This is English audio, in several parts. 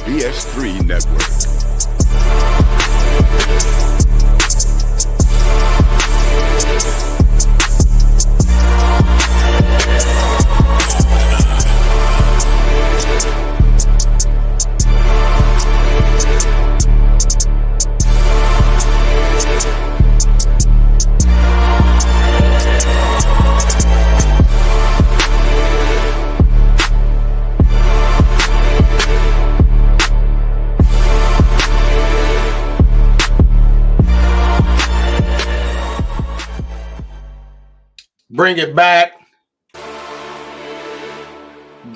BS3 Network. Bring it back.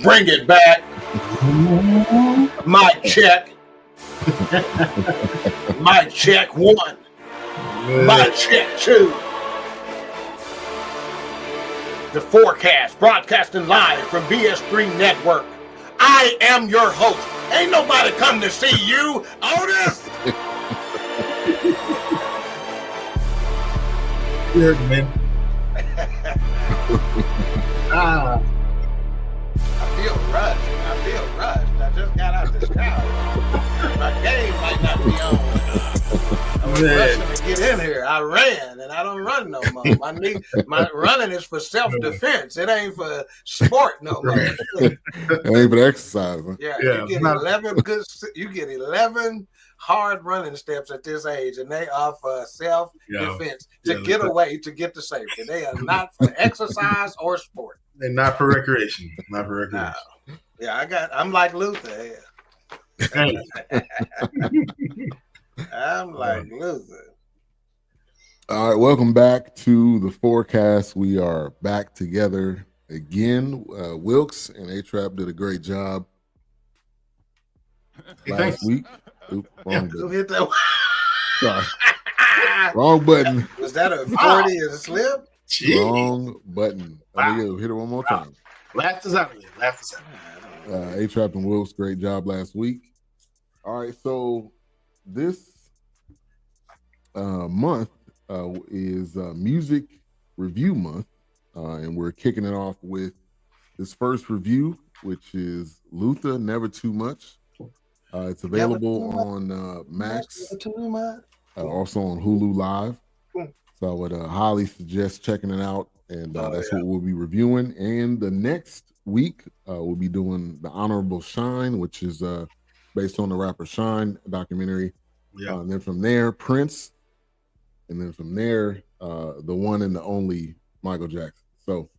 Bring it back. Mic check. Mic check one. Mic check two. The Fourcast, broadcasting live from BS3 Network. I am your host. Ain't nobody come to see you, Otis. Good, man. I feel rushed. I just got out the shower. My game might not be on. I was rushing to get in here. I ran, and I don't run no more. My running is for self-defense. It ain't for sport no more. It ain't for exercise. Huh? Yeah, you get 11 good. You get 11 hard running steps at this age, and they are for self-defense to get away, to get to safety. They are not for exercise or sport. And not for recreation. Not for recreation. No. Yeah, I'm like Luther. Hey. I'm like Luther. All right, welcome back to the Fourcast. We are back together again. Wilks and HRap did a great job last week. Oops, wrong button. Hit that. Sorry. Wrong button. Was that a 40 and a slip? Jeez. Wrong button. Hit it one more time. Laughed us out again. HRap and Wilks, great job last week. All right, so this month is Music Review Month, and we're kicking it off with this first review, which is Luther, Never Too Much. It's available on Max, also on Hulu Live. So I would highly suggest checking it out, and that's what we'll be reviewing. And the next week, we'll be doing The Honorable Shine, which is based on the rapper Shine documentary. Yeah. And then from there, Prince. And then from there, the one and the only Michael Jackson. So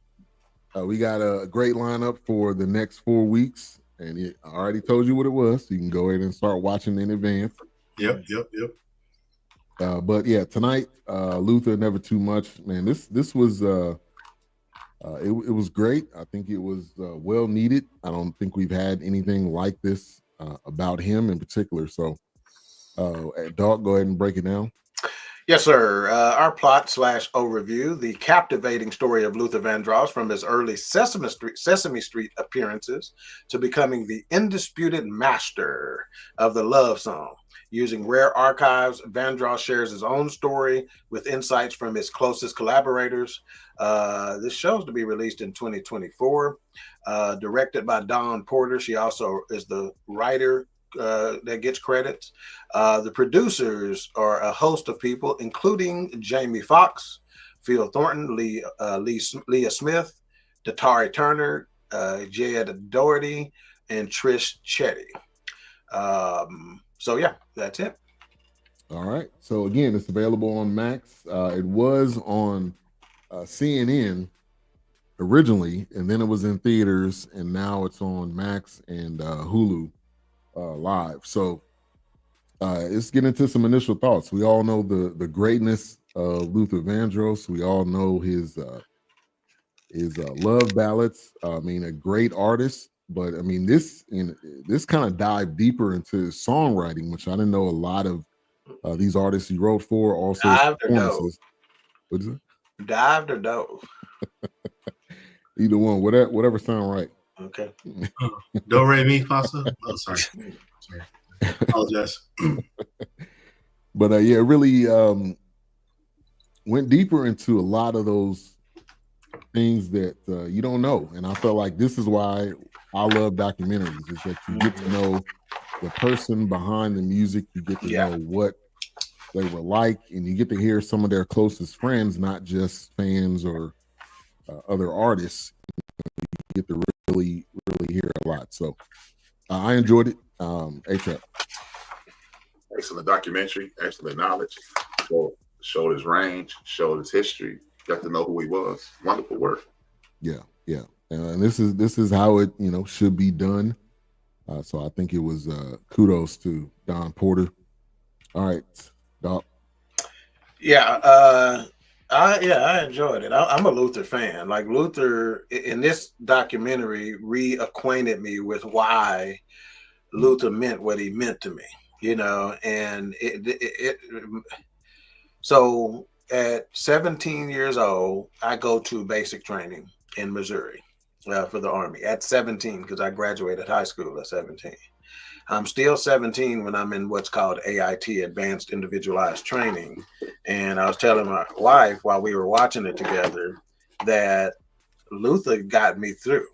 we got a great lineup for the next 4 weeks. And I already told you what it was. So you can go ahead and start watching in advance. Yep. But yeah, tonight, Luther, Never Too Much. Man, this was it was great. I think it was well needed. I don't think we've had anything like this about him in particular. So, Dawk, go ahead and break it down. Yes, sir. Our plot / overview: the captivating story of Luther Vandross from his early Sesame Street appearances to becoming the undisputed master of the love song. Using rare archives, Vandross shares his own story with insights from his closest collaborators. This show's to be released in 2024. Directed by Dawn Porter. She also is the writer that gets credits. The producers are a host of people, including Jamie Foxx, Phil Thornton, Leah Smith, Datari Turner, Jed Doherty, and Trish Chetty. So yeah, that's it. All right. So again, it's available on Max. It was on CNN originally, and then it was in theaters, and now it's on Max and Hulu Live. So let's get into some initial thoughts. We all know the greatness of Luther Vandross. We all know his love ballads. I mean, a great artist. But I mean, this kind of dived deeper into his songwriting, which I didn't know a lot of these artists he wrote for. Also, dived or dove? What is it? Dived or dove? Either one, whatever sound right. Okay. Do re mi fa sol. Oh, sorry. Apologize. But yeah, it really went deeper into a lot of those things that you don't know, and I felt like this is why I love documentaries, is that you get to know the person behind the music. You get to know what they were like, and you get to hear some of their closest friends, not just fans or other artists. You get to really hear a lot. So I enjoyed it. HRap. Excellent documentary, excellent knowledge. Showed his range, showed his history, got to know who he was. Wonderful work. Yeah. And this is how it should be done. So I think it was kudos to Don Porter. All right, Dawk. I enjoyed it. I'm a Luther fan. Like, Luther in this documentary reacquainted me with why Luther meant what he meant to me, and so at 17 years old, I go to basic training in Missouri for the Army at 17, because I graduated high school at 17. I'm still 17 when I'm in what's called AIT, Advanced Individualized Training. And I was telling my wife while we were watching it together that Luther got me through.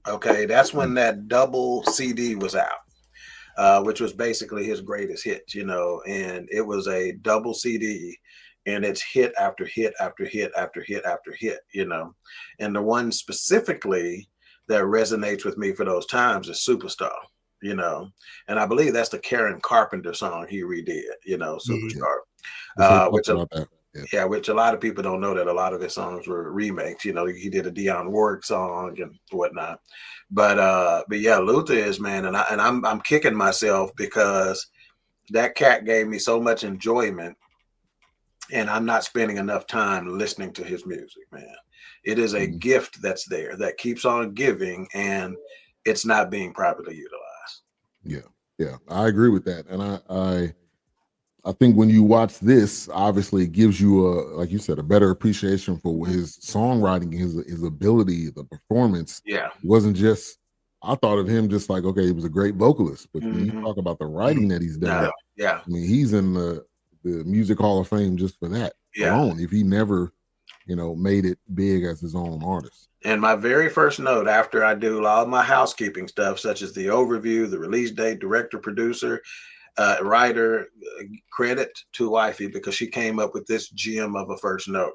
Okay, that's when that double CD was out, which was basically his greatest hit, and it was a double CD, and it's hit after hit after hit after hit after hit, and the one specifically that resonates with me for those times is Superstar. And I believe that's the Karen Carpenter song he redid, Superstar. Which a lot of people don't know, that a lot of his songs were remakes. He did a Dionne Warwick song and whatnot. But yeah, Luther is, man, and I'm kicking myself because that cat gave me so much enjoyment, and I'm not spending enough time listening to his music, man. It is a gift that's there that keeps on giving, and it's not being properly utilized. Yeah, I agree with that, and I think when you watch this, obviously it gives you like you said, a better appreciation for his songwriting, his ability, the performance. Yeah, it wasn't just. I thought of him just like, okay, he was a great vocalist, but when you talk about the writing that he's done, I mean, he's in the Music Hall of Fame just for that alone. If he never, made it big as his own artist. And my very first note after I do all my housekeeping stuff, such as the overview, the release date, director, producer, writer, credit to wifey, because she came up with this gem of a first note.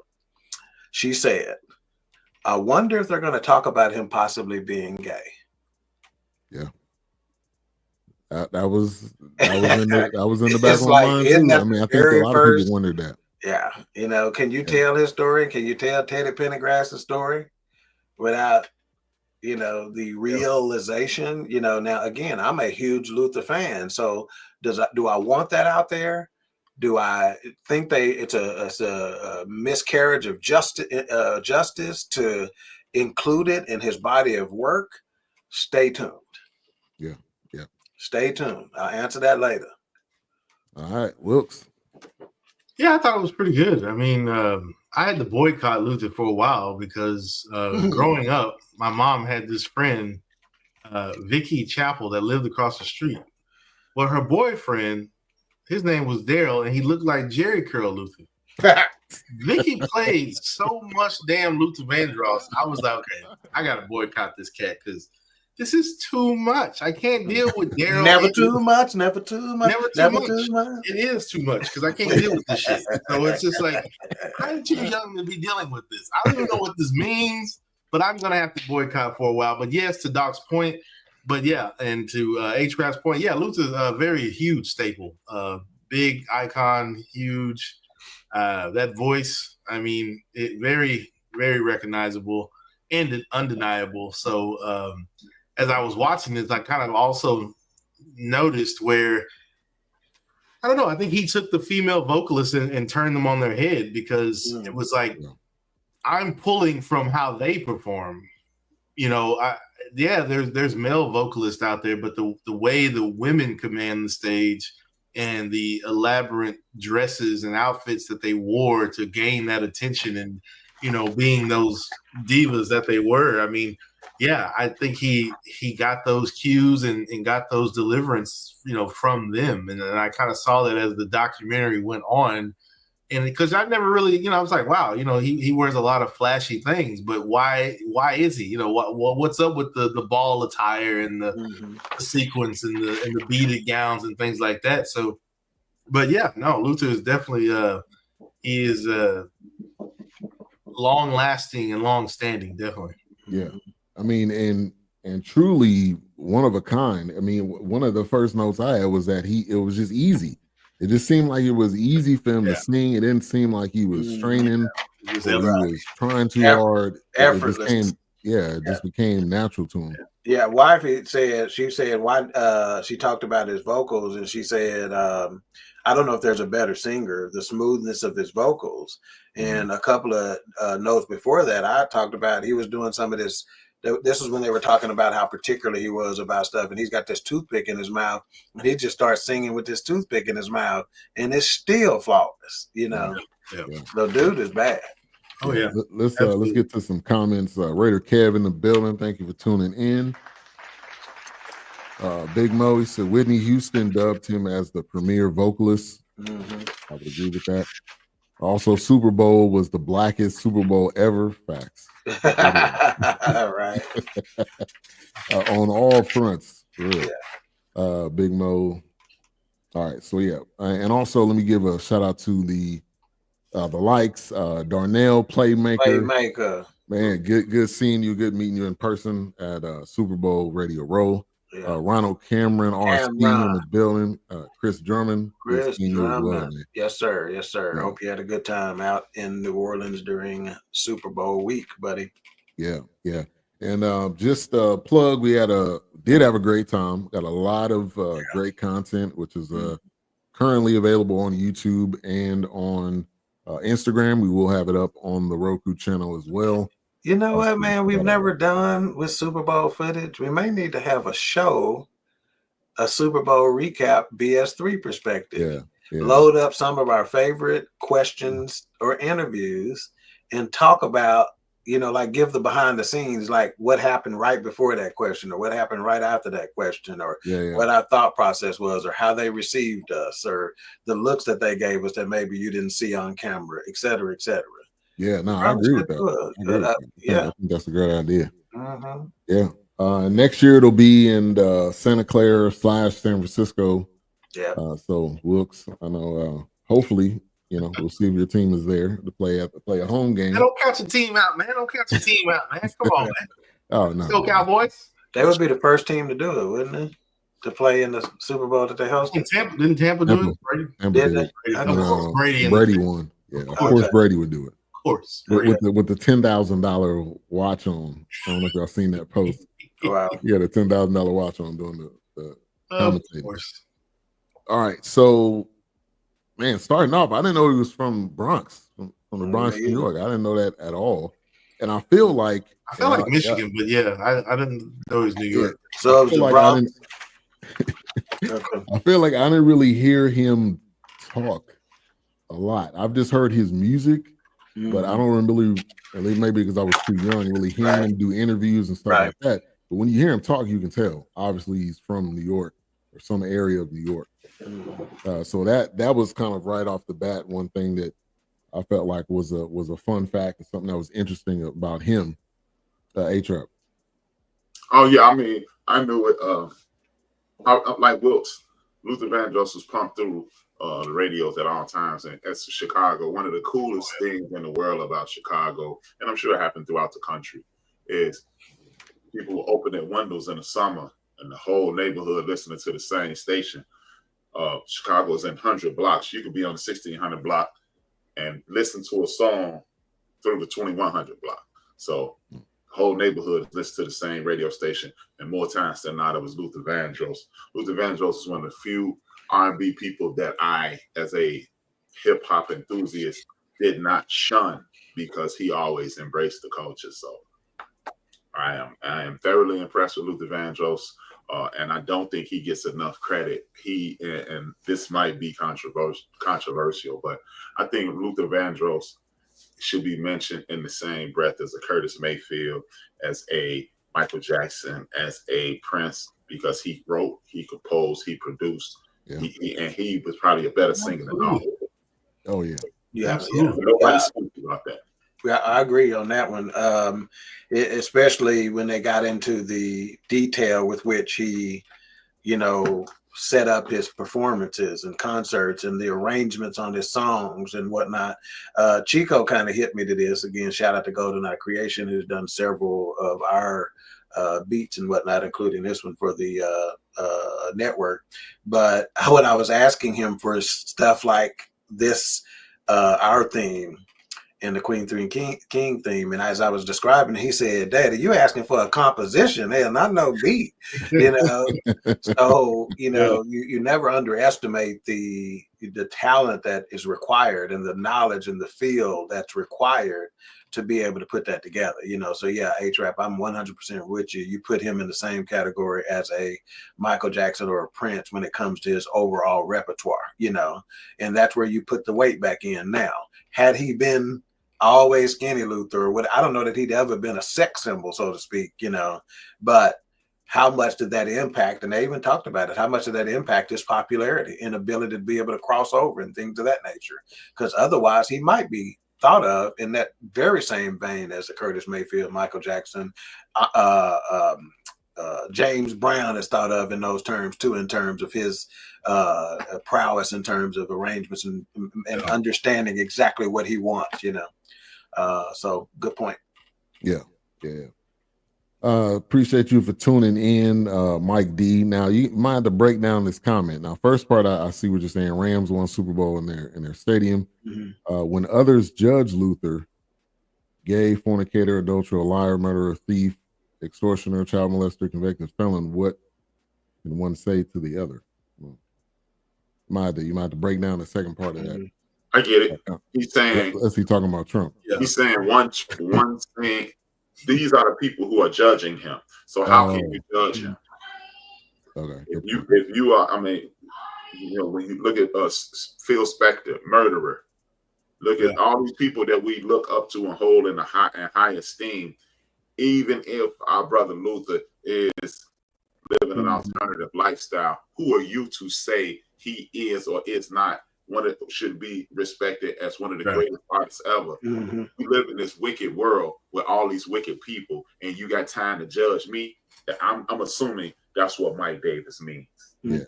She said, I wonder if they're going to talk about him possibly being gay. Yeah. That was in the back of my mind too. I mean, I think a lot of people wondered that. Yeah. Can you tell his story? Can you tell Teddy Pendergrass's story without, the realization? Now, again, I'm a huge Luther fan. So do I want that out there? Do I think it's a miscarriage of justice to include it in his body of work? Stay tuned. Yeah. Stay tuned. I'll answer that later. All right, Wilks. Yeah, I thought it was pretty good. I mean, I had to boycott Luther for a while because growing up, my mom had this friend, Vicky Chappell, that lived across the street. Well, her boyfriend, his name was Daryl, and he looked like Jerry Curl Luther. Vicky played so much damn Luther Vandross. I was like, okay, I got to boycott this cat because this is too much. I can't deal with Daryl. Never too much. It is too much because I can't deal with this shit. So it's just like, I'm too young to be dealing with this. I don't even know what this means, but I'm going to have to boycott for a while. But yes, to Doc's point, but yeah, and to HRap's point, yeah, Luther's a very huge staple. Big icon, huge. That voice, I mean, it very, very recognizable and undeniable. So as I was watching this, I kind of also noticed where, I don't know, I think he took the female vocalists and turned them on their head, because it was like, I'm pulling from how they perform. There's male vocalists out there, but the way the women command the stage and the elaborate dresses and outfits that they wore to gain that attention and, being those divas that they were. I mean, yeah, I think he got those cues and got those deliverance, from them. And I kind of saw that as the documentary went on. And because I never really, I was like, wow, he wears a lot of flashy things, but why is he? What's up with the ball attire and the sequence and the beaded gowns and things like that? So, but yeah, no, Luther is definitely he is long lasting and long standing, definitely. Yeah, I mean, and truly one of a kind. I mean, one of the first notes I had was that it was just easy. It just seemed like it was easy for him to sing. It didn't seem like he was straining. He was trying too hard. Effortless. It just became natural to him. Yeah, wifey said, why she talked about his vocals, and she said, I don't know if there's a better singer, the smoothness of his vocals. And a couple of notes before that, I talked about he was doing some of this. This was when they were talking about how particular he was about stuff, and he's got this toothpick in his mouth, and he just starts singing with this toothpick in his mouth, and it's still flawless. The dude is bad. Oh yeah. Let's get to some comments. Raider Kev in the building. Thank you for tuning in. Big Mo, he said Whitney Houston dubbed him as the premier vocalist. I would agree with that. Also, Super Bowl was the blackest Super Bowl ever. Facts. Right. On all fronts. Real. Big Mo. All right. So yeah. And also let me give a shout out to the likes. Darnell Playmaker. Man, good seeing you. Good meeting you in person at Super Bowl Radio Row. Ronald Cameron, R.C. in the building. Chris Drummond. Chris Drummond. Well, yes, sir. Yes, sir. Yeah. Hope you had a good time out in New Orleans during Super Bowl week, buddy. Yeah. And just a plug, we did have a great time. Got a lot of great content, which is currently available on YouTube and on Instagram. We will have it up on the Roku channel as well. You know what, man? We've never done with Super Bowl footage. We may need to have a show, a Super Bowl recap, BS3 perspective. Yeah. Load up some of our favorite questions or interviews and talk about, like give the behind the scenes, like what happened right before that question or what happened right after that question or what our thought process was or how they received us or the looks that they gave us that maybe you didn't see on camera, et cetera, et cetera. Yeah, no, I agree with that. I think that's a great idea. Yeah. Next year it'll be in Santa Clara / San Francisco. Yeah. So Wilks, I know. Hopefully, we'll see if your team is there to play a home game. Don't count your team out, man. Come on, man. Oh no. Go Cowboys. They would be the first team to do it, wouldn't they? To play in the Super Bowl that they hosted. Didn't Tampa do it? Brady won. Yeah, of course Brady would do it. Course. With the $10,000 watch on. I don't know if y'all seen that post. Wow. He had a $10,000 watch on doing the commentating. All right. So, man, starting off, I didn't know he was from Bronx, from the Bronx, New York. I didn't know that at all. And I feel like Michigan, but I didn't know he was New York. So it was the Bronx. I feel like I didn't really hear him talk a lot. I've just heard his music. But I don't really, at least maybe because I was too young, really hearing him do interviews and stuff like that. But when you hear him talk, you can tell. Obviously, he's from New York or some area of New York. So that was kind of right off the bat one thing that I felt like was a fun fact and something that was interesting about him. HRap. Oh yeah, I mean, I knew it. Like Wilks, Luther Vandross was pumped through the radios at all times, and that's Chicago. One of the coolest things in the world about Chicago, and I'm sure it happened throughout the country, is people will open their windows in the summer and the whole neighborhood listening to the same station. Chicago is in 100 blocks. You could be on the 1600 block and listen to a song through the 2100 block. So the whole neighborhood listens to the same radio station, and more times than not, it was Luther Vandross. Luther Vandross is one of the few R&B people that I, as a hip hop enthusiast, did not shun because he always embraced the culture. So I am thoroughly impressed with Luther Vandross, and I don't think he gets enough credit. And this might be controversial, but I think Luther Vandross should be mentioned in the same breath as a Curtis Mayfield, as a Michael Jackson, as a Prince, because he wrote, he composed, he produced. Yeah. He was probably a better singer than all. Oh yeah. Yeah, absolutely. Nobody's speaking about that. Yeah, I agree on that one. Especially when they got into the detail with which he, set up his performances and concerts and the arrangements on his songs and whatnot. Chico kind of hit me to this again. Shout out to Golden Eye Creation, who's done several of our beats and whatnot, including this one for the network. But when I was asking him for stuff like this, our theme and the Queen Three King theme, and as I was describing, he said, "Daddy, you asking for a composition, hell, not no beat." So you never underestimate the talent that is required and the knowledge and the feel that's required to be able to put that together. So yeah, HRap, I'm 100% with you. You put him in the same category as a Michael Jackson or a Prince when it comes to his overall repertoire. And that's where you put the weight back in. Now, had he been always skinny Luther, or what, I don't know that he'd ever been a sex symbol, so to speak, but how much did that impact? And they even talked about it. How much did that impact his popularity and ability to be able to cross over and things of that nature? Because otherwise he might be thought of in that very same vein as the Curtis Mayfield, Michael Jackson, James Brown is thought of in those terms too, in terms of his prowess, in terms of arrangements and understanding exactly what he wants, so good point. Yeah. Appreciate you for tuning in, Mike D. Now you might have to break down this comment. Now, first part, I see what you're saying. Rams won Super Bowl in their stadium. Mm-hmm. When others judge Luther, gay, fornicator, adulterer, liar, murderer, thief, extortioner, child molester, convicted felon, what can one say to the other? You might have to break down the second part of that. I get it. He's saying, let's see, talking about Trump. He's saying one thing. These are the people who are judging him. So how can you judge him? Okay. If you are, when you look at Phil Spector, murderer, look at all these people that we look up to and hold in high esteem. Even if our brother Luther is living an alternative lifestyle, who are you to say he is or is not one that should be respected as one of the greatest artists ever? Mm-hmm. We live in this wicked world with all these wicked people, and you got time to judge me? I'm assuming that's what Mike Davis means. Yeah.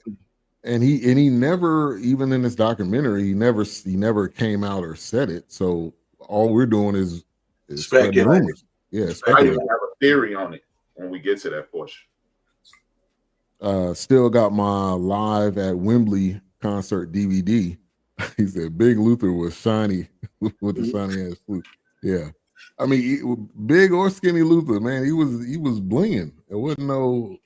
And he never, even in this documentary, he never came out or said it. So all we're doing is spreading rumors. Yeah, I even have a theory on it when we get to that portion. Still got my live at Wembley concert DVD. He said Big Luther was shiny with the shiny ass flute. Yeah, I mean, big or skinny Luther, man, he was blinging. It wasn't no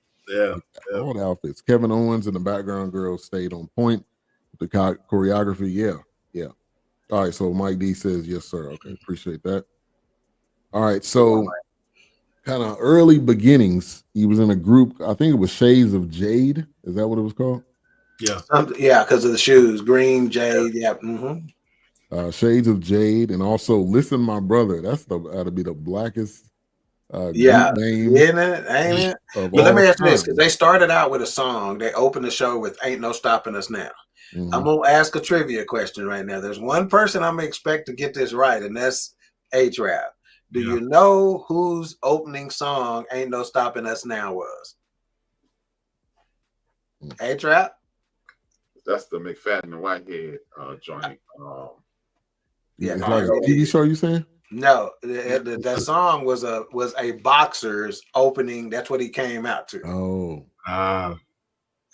all the outfits. Kevin Owens and the background girls stayed on point. The choreography, yeah. All right, so Mike D says yes, sir. Okay, appreciate that. All right, so kind of early beginnings. He was in a group. I think it was Shades of Jade. Is that what it was called? Yeah. Because of the shoes, green jade. Yeah. Mm-hmm. Shades of Jade, and also Listen, My Brother. That's ought to be the blackest group name, isn't it? Ain't it? But let me ask you this, because they started out with a song. They opened the show with "Ain't No Stopping Us Now." Mm-hmm. I'm gonna ask a trivia question right now. There's one person I'm gonna expect to get this right, and that's HRap. Do you know whose opening song "Ain't No Stopping Us Now" was? HRap? That's the McFadden and Whitehead joint. It's like a TV show, you saying? No, that song was a boxer's opening. That's what he came out to. Oh.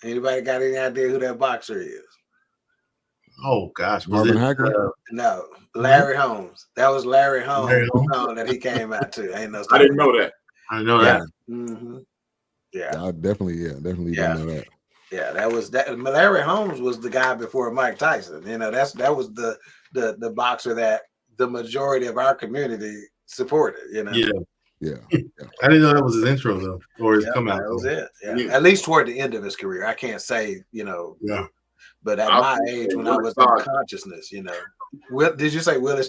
Anybody got any idea who that boxer is? Oh gosh, Marvin Hagler? No, Larry Holmes. That was Larry Holmes' song that he came out to. Ain't no. I didn't know that. I know that. Mm-hmm. Yeah. I definitely didn't know that. Yeah, that was that. Larry Holmes was the guy before Mike Tyson. That was the boxer that the majority of our community supported. Yeah. I didn't know that was his intro though, or his come out. That was it. Yeah. At least toward the end of his career. I can't say, Yeah. But at my age, when I was in consciousness, did you say Willis?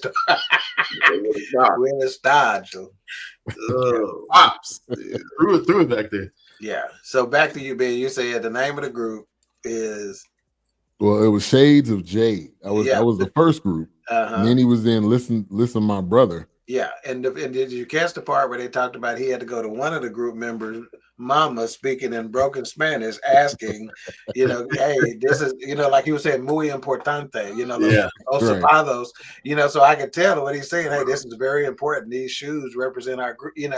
Willis Dodge. Pops. Threw it back there. Yeah. So back to you, Ben. You said the name of the group is Well, it was Shades of Jay. That was the first group. And then he was in Listen, My Brother. Yeah, and did you catch the part where they talked about he had to go to one of the group members' mama speaking in broken Spanish, asking, hey, this is, like he was saying, muy importante, los zapatos, so I could tell what he's saying. Hey, this is very important. These shoes represent our group, and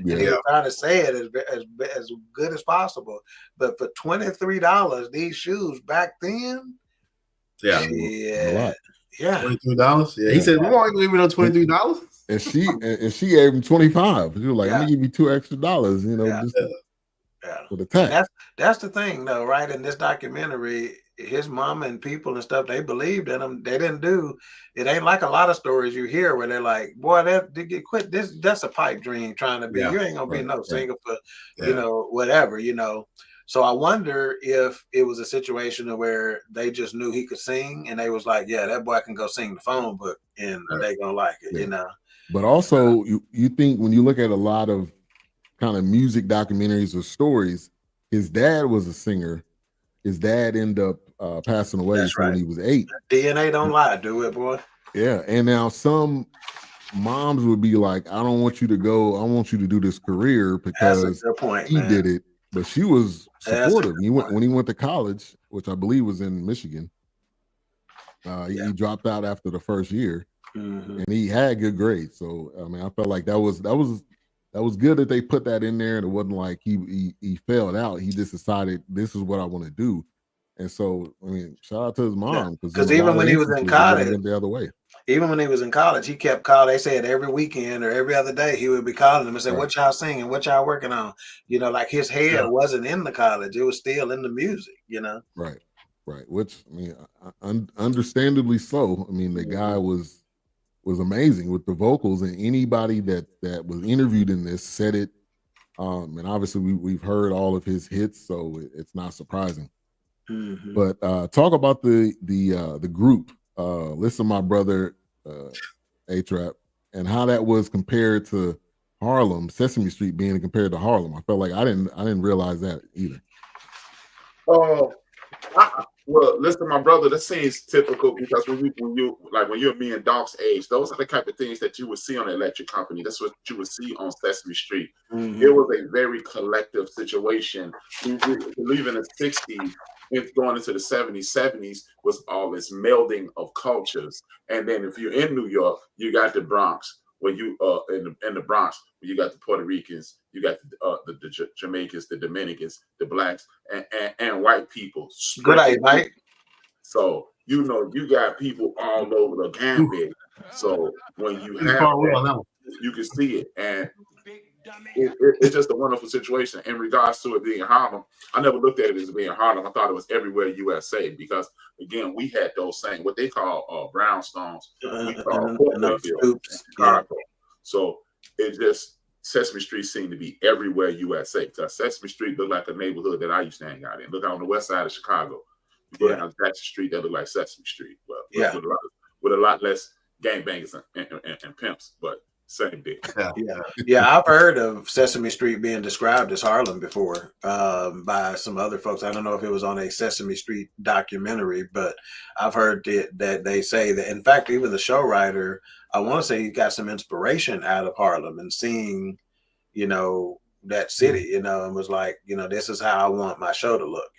he was trying to say it as good as possible. But for $23, these shoes back then, yeah. $23. Yeah, he said, "Mom, you give me no $23." And she gave him 25. She was like, "I'm gonna give you $2 extra, just for the tax." That's the thing, though, right? In this documentary, his mama and people and stuff, they believed in him. They didn't do it. Ain't like a lot of stories you hear where they're like, "Boy, quit this. That's a pipe dream trying to be. You ain't gonna be no singer for, whatever, So I wonder if it was a situation where they just knew he could sing, and they was like, "Yeah, that boy can go sing the phone book, and they gonna like it," But also, you think when you look at a lot of kind of music documentaries or stories, his dad was a singer. His dad ended up passing away when he was 8. DNA don't lie, do it, boy. Yeah, and now some moms would be like, "I don't want you to go. I want you to do this career because that's a good point, he did it." But she was supportive. When he went to college, which I believe was in Michigan, he dropped out after the first year, and he had good grades. So I mean, I felt like that was good that they put that in there, and it wasn't like he failed out. He just decided this is what I want to do, and so I mean, shout out to his mom because even when he was in college, went the other way. Even when he was in college, he kept calling. They said every weekend or every other day he would be calling them and say, "What y'all singing? What y'all working on?" Like his head wasn't in the college; it was still in the music. Right. Which I mean, understandably so. I mean, the guy was amazing with the vocals, and anybody that was interviewed in this said it. And obviously, we've heard all of his hits, so it's not surprising. But talk about the group. Listen, My Brother, HRap, and how that was compared to Harlem, Sesame Street being compared to Harlem. I felt like I didn't realize that either. Well, Listen, My Brother, that seems typical because when you're me and Dawk's age, those are the type of things that you would see on the Electric Company. That's what you would see on Sesame Street. It was a very collective situation. We believe in the 60s. Going into the 70s was all this melding of cultures. And then if you're in New York, you got the Bronx, where you in the Bronx, where you got the Puerto Ricans, you got the Jamaicans, the Dominicans, the blacks, and white people. Good night, Mike. So you got people all over the gambit. So when you have you can see it, and it's just a wonderful situation. In regards to it being Harlem, I never looked at it as being Harlem. I thought it was everywhere USA because, again, we had those same, what they call brownstones. We call Chicago. So it just, Sesame Street seemed to be everywhere USA. Because Sesame Street looked like a neighborhood that I used to hang out in. Look out on the west side of Chicago. You go down Jackson Street, that look like Sesame Street. Well, with a lot less gangbangers and pimps, but same thing. Yeah, I've heard of Sesame Street being described as Harlem before by some other folks. I don't know if it was on a Sesame Street documentary, but I've heard that they say that, in fact, even the show writer, I want to say he got some inspiration out of Harlem and seeing, that city, and was like, this is how I want my show to look,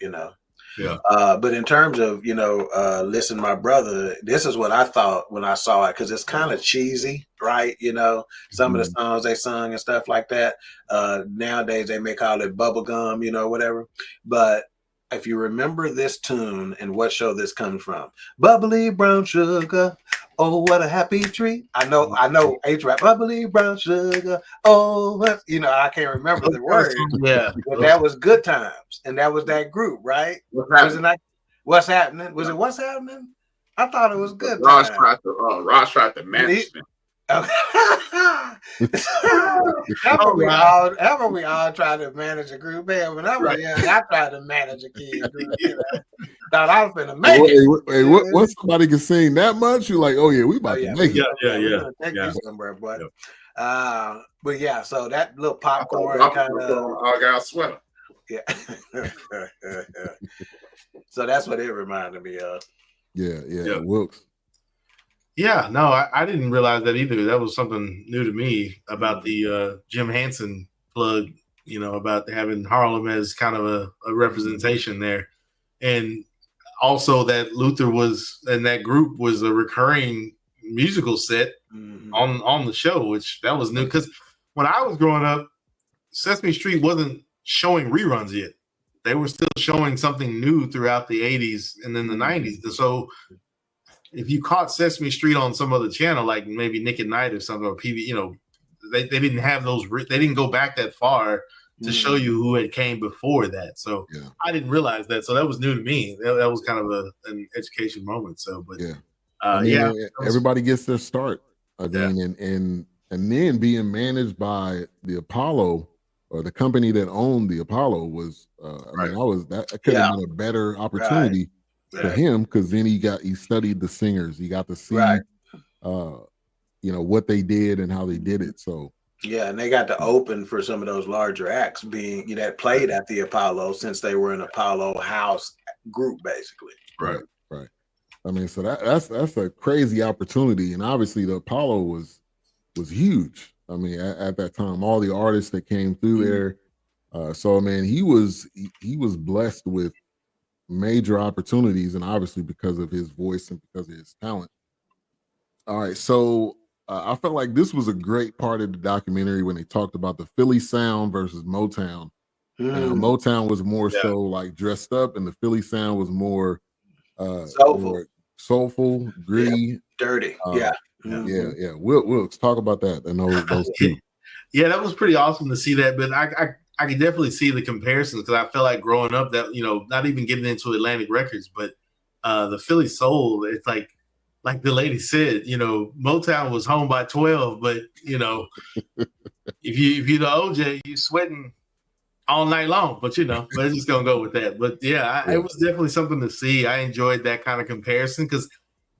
Yeah. But in terms of, Listen, My Brother, this is what I thought when I saw it, because it's kind of cheesy, right? Some of the songs they sung and stuff like that. Nowadays they may call it bubblegum, whatever. But if you remember this tune and what show this comes from, Bubbly Brown Sugar, oh, what a happy tree. I know HRap, Bubbly Brown Sugar, oh, what, I can't remember the words. Yeah. But that was Good Times, and that was that group, right? What's happening? Was it What's Happening? I thought it was Good Times. Ross tried to manage them. Haven't we all tried to manage a group? Man, when I was young, I tried to manage a kid group. Thought I was gonna make it. Hey, what somebody can sing that much? You're like, oh yeah, we about to make it. Yeah. Take this somewhere, boy. But yeah, so that little popcorn kind of I got a sweater. Yeah. So that's what it reminded me of. Yeah. Wilks. Yeah, no, I didn't realize that either. That was something new to me about the Jim Henson plug, about having Harlem as kind of a representation there. And also that Luther was, and that group was a recurring musical set on the show, which that was new. Because when I was growing up, Sesame Street wasn't showing reruns yet. They were still showing something new throughout the 80s and then the 90s. And so if you caught Sesame Street on some other channel, like maybe Nick at Night or something, or PV, they didn't have those. They didn't go back that far to show you who had came before that. So I didn't realize that. So that was new to me. That was kind of an education moment. So, but everybody gets their start. I mean, and then being managed by the Apollo, or the company that owned the Apollo, was that could have been a better opportunity for him, because then he studied the singers. He got to see what they did and how they did it. So and they got to open for some of those larger acts that played at the Apollo, since they were an Apollo house group, basically. Right. I mean, so that's a crazy opportunity, and obviously the Apollo was huge. I mean, at that time, all the artists that came through there. So, man, he was blessed with major opportunities, and obviously because of his voice and because of his talent. All right, so I felt like this was a great part of the documentary when they talked about the Philly sound versus Motown. Motown was more so like dressed up, and the Philly sound was more soulful, gritty, dirty. Wilks, talk about that. And those two. Yeah, that was pretty awesome to see that. But I can definitely see the comparisons, because I felt like growing up that, not even getting into Atlantic Records, but the Philly soul, it's like the lady said, Motown was home by 12, but if you're the OJ, you sweating all night long. But we're just gonna go with that. But it was definitely something to see. I enjoyed that kind of comparison, because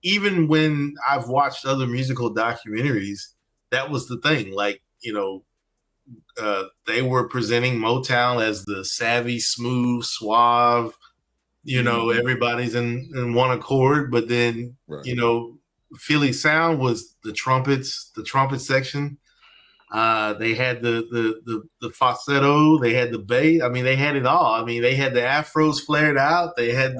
even when I've watched other musical documentaries, that was the thing. Like, they were presenting Motown as the savvy, smooth, suave, everybody's in one accord. But then, Philly sound was the trumpet section. They had the falsetto, they had the bass. I mean, they had it all. I mean, they had the afros flared out. They had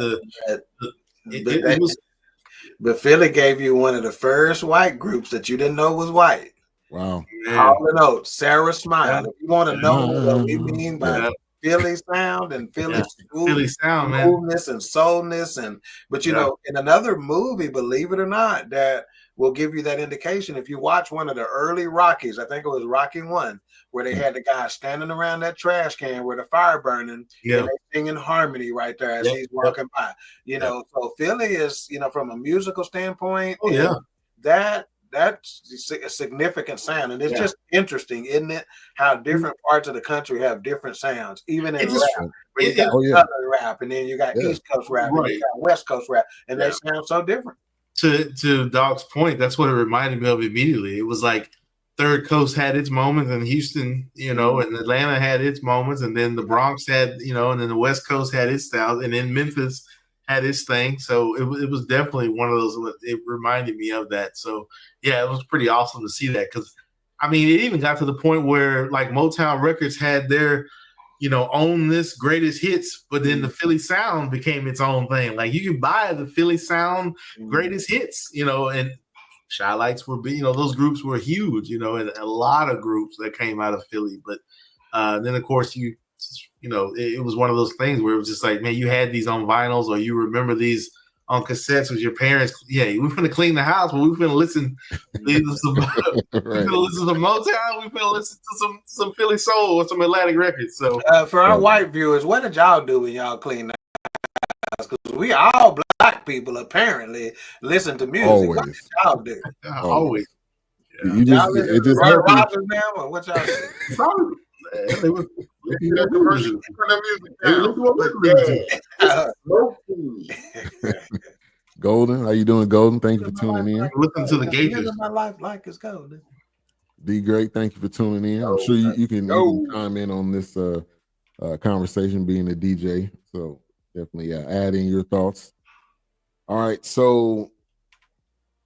But Philly gave you one of the first white groups that you didn't know was white. Wow. All the notes, Sarah Smile. If you want to know what we mean by Philly sound and Philly sound, man, smoothness and soulness, but in another movie, believe it or not, that will give you that indication. If you watch one of the early Rockies, I think it was Rocky 1, where they had the guy standing around that trash can where the fire burning, and they sing in harmony right there as he's walking by. So Philly is, from a musical standpoint, that's a significant sound, and it's just interesting, isn't it? How different parts of the country have different sounds, even in rap. You got Southern rap, and then you got East Coast rap, and you got West Coast rap, and they sound so different. To Dawk's point, that's what it reminded me of immediately. It was like Third Coast had its moments, and Houston, and Atlanta had its moments, and then the Bronx had, and then the West Coast had its style, and then Memphis had its thing. So it was definitely one of those. It reminded me of that. So yeah, it was pretty awesome to see that, because I mean, it even got to the point where like Motown Records had their, own this greatest hits, but then the Philly sound became its own thing. Like you could buy the Philly sound greatest hits, and Shy Lights were, those groups were huge, and a lot of groups that came out of Philly. But then of course it was one of those things where it was just like, man, you had these on vinyls, or you remember these on cassettes with your parents. Yeah, we're going to clean the house, but we're going to listen to some Motown. We're going to listen to some Philly soul or some Atlantic Records. So for our white viewers, what did y'all do when y'all clean the house? Because we all black people apparently listen to music. Always. What did y'all do? Always. Yeah. It just Roy Rogers now, or what y'all do? They were Golden, how you doing, Golden? Thank you for tuning in. Listen to the gauges. My life like is golden. D Great, thank you for tuning in. I'm sure you can comment on this conversation, being a DJ. So definitely add in your thoughts. All right, so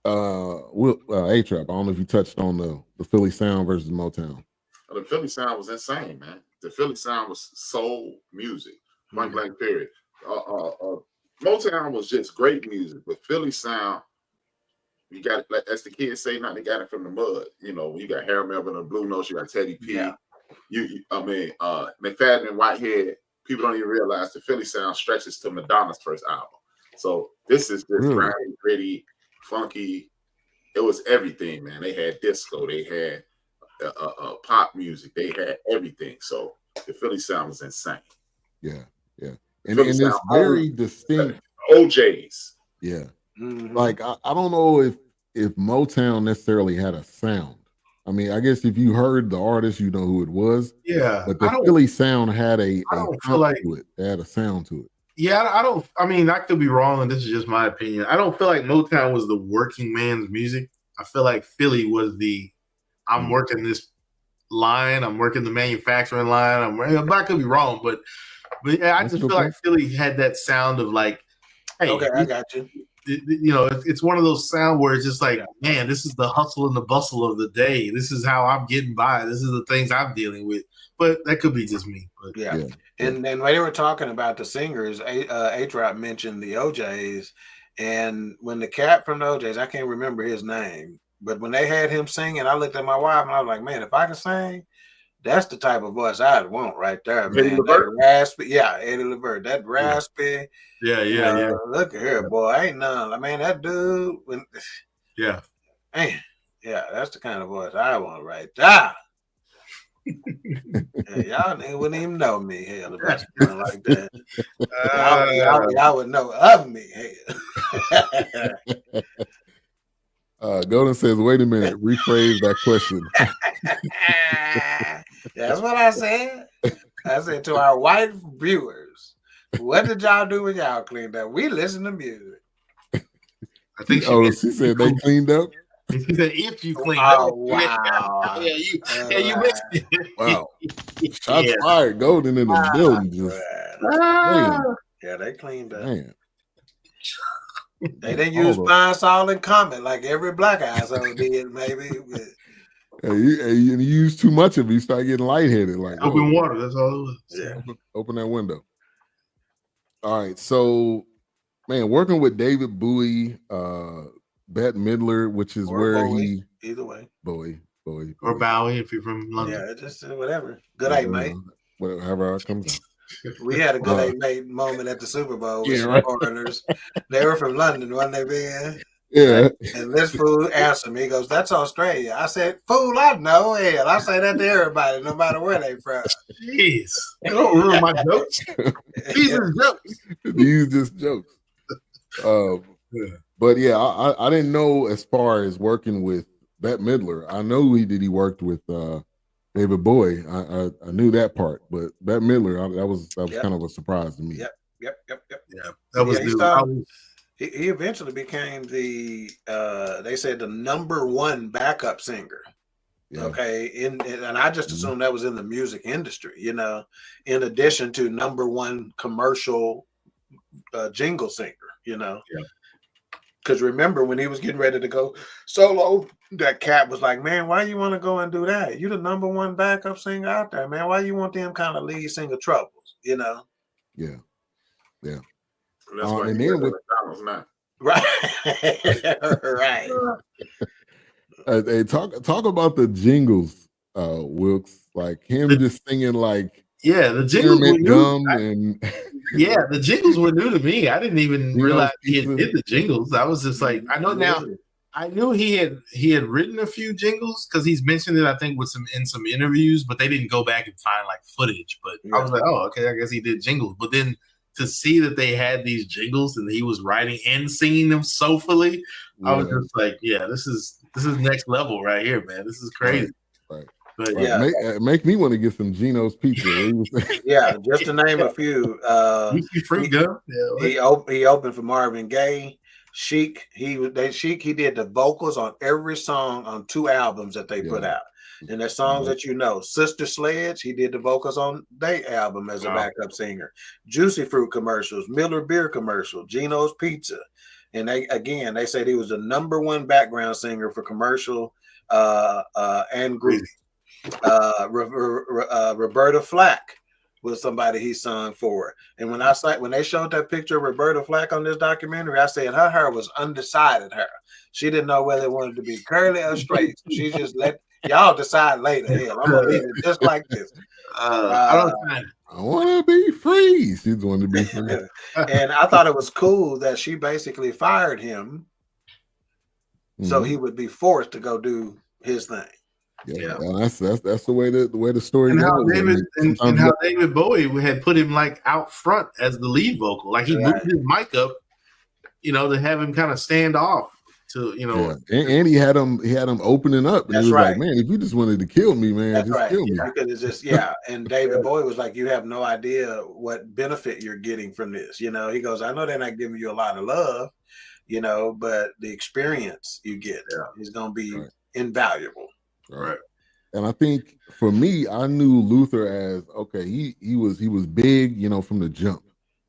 HRap, I don't know if you touched on the Philly sound versus Motown. The Philly sound was insane, man. The Philly sound was soul music, point blank period. Motown was just great music, but Philly sound, you got, like as the kids say, now they got it from the mud. You know, you got Harold Melvin and Blue Notes, you got Teddy P. Yeah. McFadden and Whitehead. People don't even realize the Philly sound stretches to Madonna's first album. So this is this grimy, gritty, funky. It was everything, man. They had disco, they had pop music, they had everything. So the Philly sound was insane. Yeah. And it's very distinct. OJs. Yeah. Like I don't know if Motown necessarily had a sound. I mean, I guess if you heard the artist, you know who it was. Yeah. But the Philly sound had a sound to it. Yeah, I mean, I could be wrong, and this is just my opinion. I don't feel like Motown was the working man's music. I feel like Philly was I'm working this line, I'm working the manufacturing line. I could be wrong, but yeah, I just feel like Philly had that sound of like, hey, okay, I got you. You know, it's one of those sound where it's just like, man, this is the hustle and the bustle of the day. This is how I'm getting by. This is the things I'm dealing with. But that could be just me. But yeah. And when they were talking about the singers, HRap mentioned the OJs, and when the cat from the OJs, I can't remember his name, but when they had him singing, I looked at my wife and I was like, man, if I can sing, that's the type of voice I'd want right there, man. That raspy, Eddie Levert, that raspy. Yeah. Look at here, boy. Ain't none. I mean, that dude. Man, that's the kind of voice I want right there. Y'all wouldn't even know me. Hell, if that's something like that, y'all would know of me. Hell. Golden says, "Wait a minute, rephrase that question." That's what I said. I said to our white viewers, "What did y'all do when y'all cleaned up? We listen to music." I think she said they cleaned up. She said, "If you clean up." Wow. You missed it. Wow. Shots fired. Golden in the building. They cleaned up. Man. They didn't use Pine Sol and Comet like every black asshole did, maybe. You use too much of it, you start getting lightheaded. Like open water, that's all it was. Yeah. Open that window. All right. So, man, working with David Bowie, Bette Midler, which is Bowie, either way. Bowie. Or Bowie if you're from London. Yeah, just whatever. Good day, mate. Whatever it comes out. We had a good day, mate moment at the Super Bowl with some foreigners. They were from London, wasn't they, Ben? Yeah. And this fool answered me. He goes, "That's Australia." I said, "Fool, I know." Hell, I say that to everybody, no matter where they from. Jeez. Don't ruin my jokes. These are jokes. These just jokes. But yeah, I didn't know as far as working with Bette Midler. I know he worked with David Bowie. I knew that part, but Bette Midler, that was kind of a surprise to me. Yep. Yeah, that was he eventually became the they said the #1 backup singer. Yeah. Okay, and I just assumed that was in the music industry, you know, in addition to #1 commercial jingle singer, you know. Yeah. Because remember when he was getting ready to go solo, that cat was like, "Man, why you want to go and do that? You the #1 backup singer out there, man. Why you want them kind of lead singer troubles, you know?" Yeah. That's why and then with McDonald's now. Right. Right. Hey, talk about the jingles, Wilks. Like him just singing like the jingles were new. And the jingles were new to me. I didn't even realize he had did the jingles. I was just like, I know now. I knew he had written a few jingles because he's mentioned it, I think, in some interviews, but they didn't go back and find like footage. But I was like, oh, okay, I guess he did jingles. But then to see that they had these jingles and he was writing and singing them soulfully, I was just like, yeah, this is next level right here, man. This is crazy. Right. But make me want to get some Geno's pizza. Yeah, just to name a few. He opened for Marvin Gaye. Chic, he did the vocals on every song on 2 albums that they put out. And there's songs that you know. Sister Sledge, he did the vocals on their album as a backup singer. Juicy Fruit commercials, Miller Beer commercial, Gino's Pizza. And they said he was the #1 background singer for commercial and group. Roberta Flack was somebody he sung for. And when they showed that picture of Roberta Flack on this documentary, I said her hair was undecided hair. She didn't know whether it wanted to be curly or straight. So she just let y'all decide later. Hell, I'm gonna leave it just like this. I want to be free. She's wanting to be free. And I thought it was cool that she basically fired him, so he would be forced to go do his thing. Yeah. That's the way the story and goes. How David Bowie had put him like out front as the lead vocal, like he moved his mic up, to have him kind of stand off. And he had him opening up, and he was like, "Man, if you just wanted to kill me, man, kill me." You could just And David Bowie was like, "You have no idea what benefit you're getting from this." He goes, "I know they're not giving you a lot of love, but the experience you get is going to be invaluable." Right. And I think for me, I knew Luther as he was big, from the jump.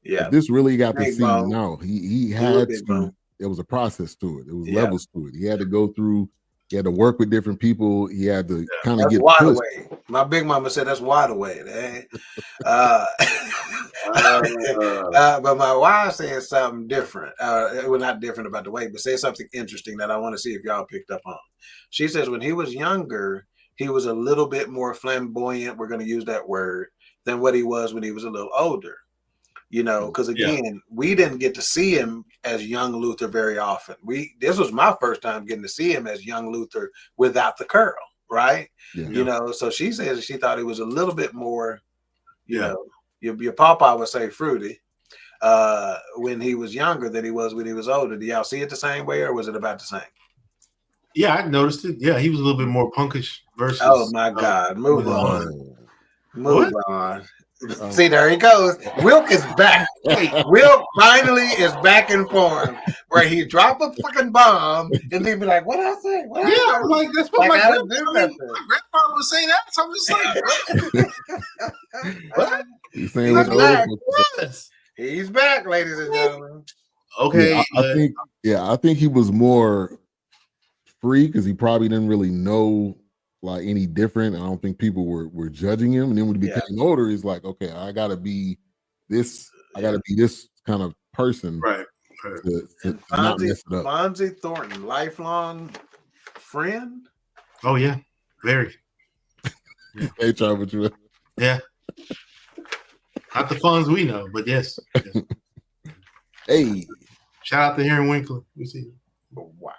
Yeah. But this really got to see now. He had to. There was a process to it. There was levels to it. He had to go through. He had to work with different people. He had to kind of get wide away. My big mama said that's wide away. But my wife said something different. Not different about the way, but said something interesting that I want to see if y'all picked up on. She says when he was younger, he was a little bit more flamboyant. We're going to use that word than what he was when he was a little older. Because again, we didn't get to see him as young Luther very often. This was my first time getting to see him as young Luther without the curl, right? Yeah. So she says she thought he was a little bit more, your papa would say fruity when he was younger than he was when he was older. Do y'all see it the same way, or was it about the same? Yeah, I noticed it. Yeah, he was a little bit more punkish versus. Oh my God! Move on. Move on. See, there he goes. Wilk is back. Wilk finally is back in form, where he drop a fucking bomb and then be like, "What I say?" I'm like, that's what my grandfather was saying. That, so I'm just like, what? He's saying he's back, ladies and gentlemen. Okay, I think he was more free because he probably didn't really know like any different. I don't think people were judging him. And then when he became older, he's like, okay, I gotta be this. I gotta be this kind of person, right? To not mess it up. Fonzie Thornton, lifelong friend. Oh yeah, very. Hey, Charles, what you? Yeah, not the funds we know, but yes. Hey, shout out to Aaron Winkler. You see? Wow.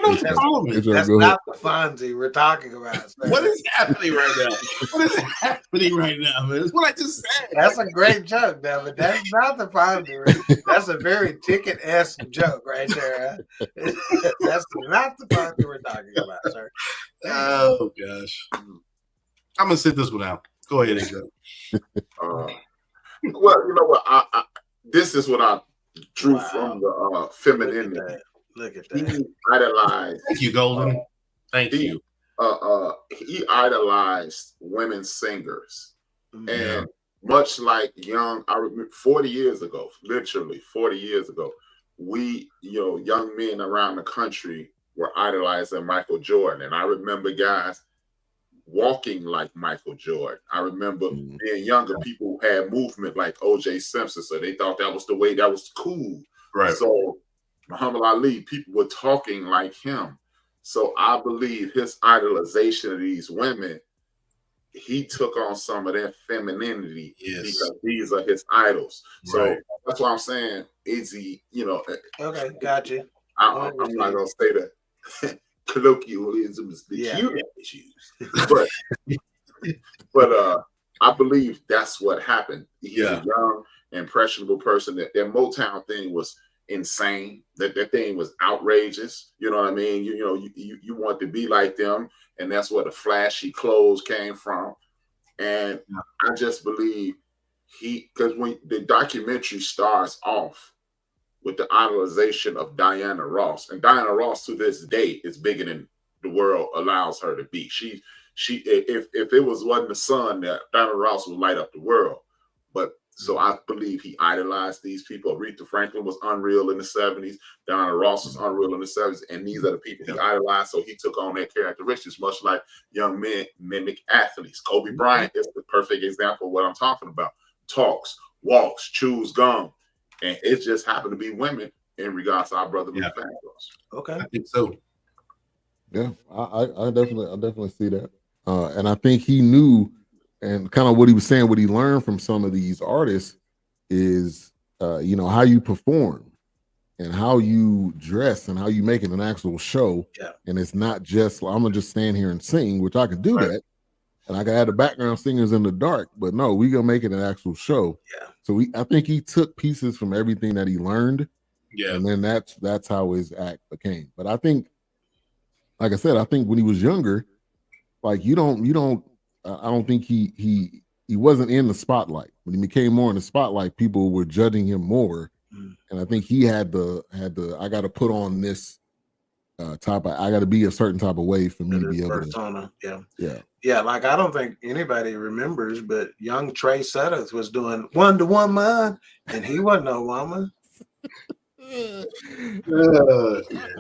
That's not the Fonzie we're talking about. Sir. What is happening right now? What is happening right now, man? That's what I just said. That's a great joke, David. That's not the Fonzie. That's a very ticket-esque joke right there. That's not the Fonzie we're talking about, sir. Oh, gosh. I'm going to sit this one out. Go ahead, Joe. Well, you know what? This is what I drew from the femininity. Look at that. He idolized. Thank you, Golden. Thank you. He idolized women singers. And much like I remember 40 years ago, literally 40 years ago, we, young men around the country were idolizing Michael Jordan. And I remember guys walking like Michael Jordan. I remember being younger, people who had movement like O.J. Simpson. So they thought that was the way, that was cool. Right. So Muhammad Ali, people were talking like him. So I believe his idolization of these women, he took on some of their femininity because these are his idols. So that's why I'm saying, is he, Okay, gotcha. I'm not going to say that colloquialism is the cute issues. But I believe that's what happened. He's a young, impressionable person. That their Motown thing was insane. That thing was outrageous. You know what I mean? You want to be like them, and that's where the flashy clothes came from. And I just believe because when the documentary starts off, with the idolization of Diana Ross. And Diana Ross to this day is bigger than the world allows her to be. She if it wasn't the sun, that Diana Ross would light up the world. But so I believe he idolized these people. Aretha Franklin was unreal in the 70s. Diana Ross was unreal in the 70s. And these are the people he idolized. So he took on their characteristics, much like young men mimic athletes. Kobe Bryant is the perfect example of what I'm talking about. Talks, walks, chews gum. And it just happened to be women in regards to our brother Luther Vandross. Okay. I think so. Yeah, I definitely see that. And I think he knew, and kind of what he was saying, what he learned from some of these artists is, you know, how you perform and how you dress and how you make it an actual show. Yeah. And it's not just, I'm gonna just stand here and sing, which I could do that. And I can add the background singers in the dark, but no, we gonna make it an actual show. Yeah. So I think he took pieces from everything that he learned. Yeah. And then that's how his act became. But I think, like I said, I think when he was younger, like I don't think he wasn't in the spotlight. When he became more in the spotlight, people were judging him more. And I think he had the I got to put on this I got to be a certain type of way for me to be able persona. to. Yeah. Like I don't think anybody remembers, but young Trey Suddath was doing one to one man, and he wasn't no woman.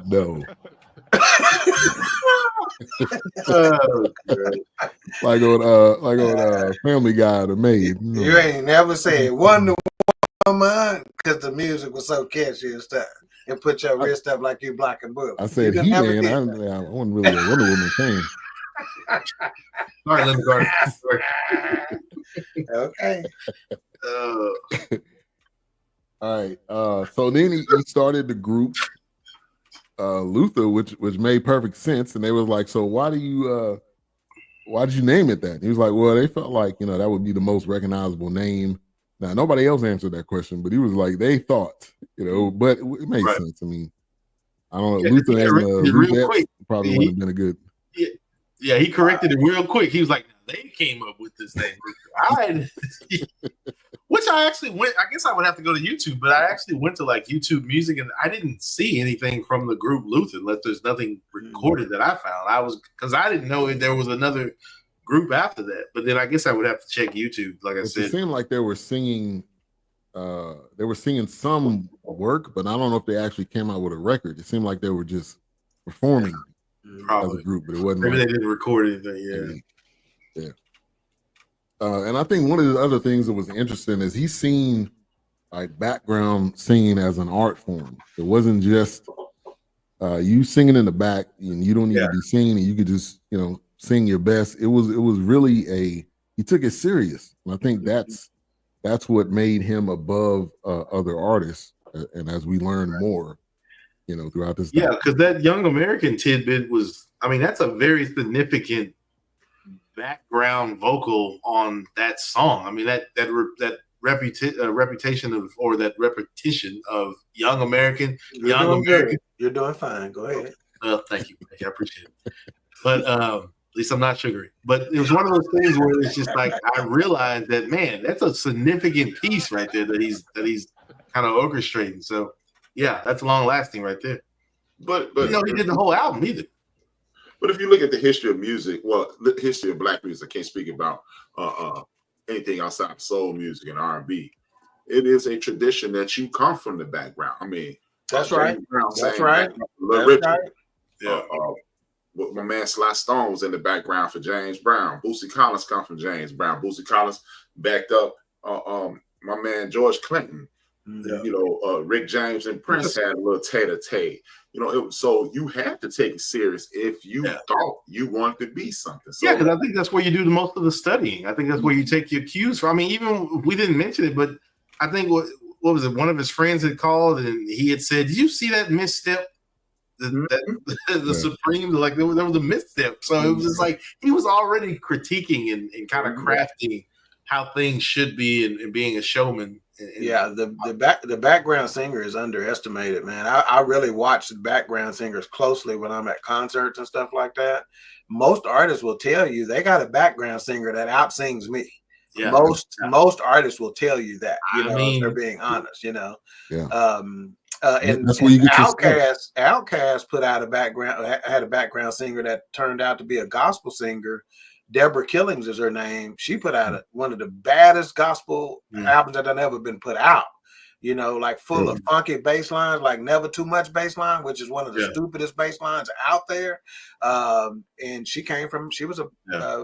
No. Like on Family Guy, the maid. No. You ain't never said one to one man because the music was so catchy and stuff, and put your wrist up like you Black and Blue. I said he man. I wasn't really a Wonder Woman fan. All right, Linda Gardner. Okay. All right. So then he started the group Luther, which made perfect sense. And they was like, so why did you name it that? And he was like, well, they felt like, you know, that would be the most recognizable name. Now, nobody else answered that question, but he was like, they thought, you know, but it makes sense. I mean, I don't know. Luther and Luther probably would have been a good. Yeah, he corrected it real quick. He was like, they came up with this thing. Which I actually went, I guess I would have to go to YouTube, but I actually went to like YouTube Music and I didn't see anything from the group Luther, unless there's nothing recorded that I found. Because I didn't know if there was another group after that. But then I guess I would have to check YouTube, like I said. It seemed like they were singing some work, but I don't know if they actually came out with a record. It seemed like they were just performing as a group, but it wasn't. Maybe they didn't record anything, yeah. And I think one of the other things that was interesting is he's seen like background singing as an art form. It wasn't just you singing in the back and you don't need to be singing and you could just, you know, sing your best. It was really he took it serious. And I think that's what made him above other artists. And as we learn more, you know, throughout this. Yeah, because that Young American tidbit was, I mean, that's a very significant background vocal on that song. I mean, that reputation of, or that repetition of Young American. You're doing fine. Go ahead. Thank you. I appreciate it. But at least I'm not sugary. But it was one of those things where it's just like I realized that, man, that's a significant piece right there that he's kind of orchestrating. So yeah, that's long lasting right there. But you know, he did the whole album either. But if you look at the history of music, well, the history of Black music, I can't speak about anything outside of soul music and R&B. It is a tradition that you come from the background. I mean, that's right. That's right. Yeah. My man Sly Stone was in the background for James Brown. Bootsy Collins comes from James Brown. Bootsy Collins backed up my man George Clinton. Yeah. You know, Rick James and Prince had a little tete-a-tete. You know, so you had to take it serious if you thought you wanted to be something. So, yeah, because I think that's where you do the most of the studying. I think that's where you take your cues from. I mean, even we didn't mention it, but I think what was it? One of his friends had called and he had said, "Did you see that misstep? The Supreme, like there was a misstep." So it was just like he was already critiquing and kind of crafting how things should be and being a showman. The background singer is underestimated, man. I really watch the background singers closely when I'm at concerts and stuff like that. Most artists will tell you they got a background singer that outsings me. Yeah. Most artists will tell you that, you know, if they're being honest, you know. Yeah. And that's where you get your stuff. Outkast put out had a background singer that turned out to be a gospel singer. Deborah Killings is her name. She put out one of the baddest gospel albums that have ever been put out. You know, like full of funky bass lines, like Never Too Much bass line, which is one of the stupidest bass lines out there. And she was a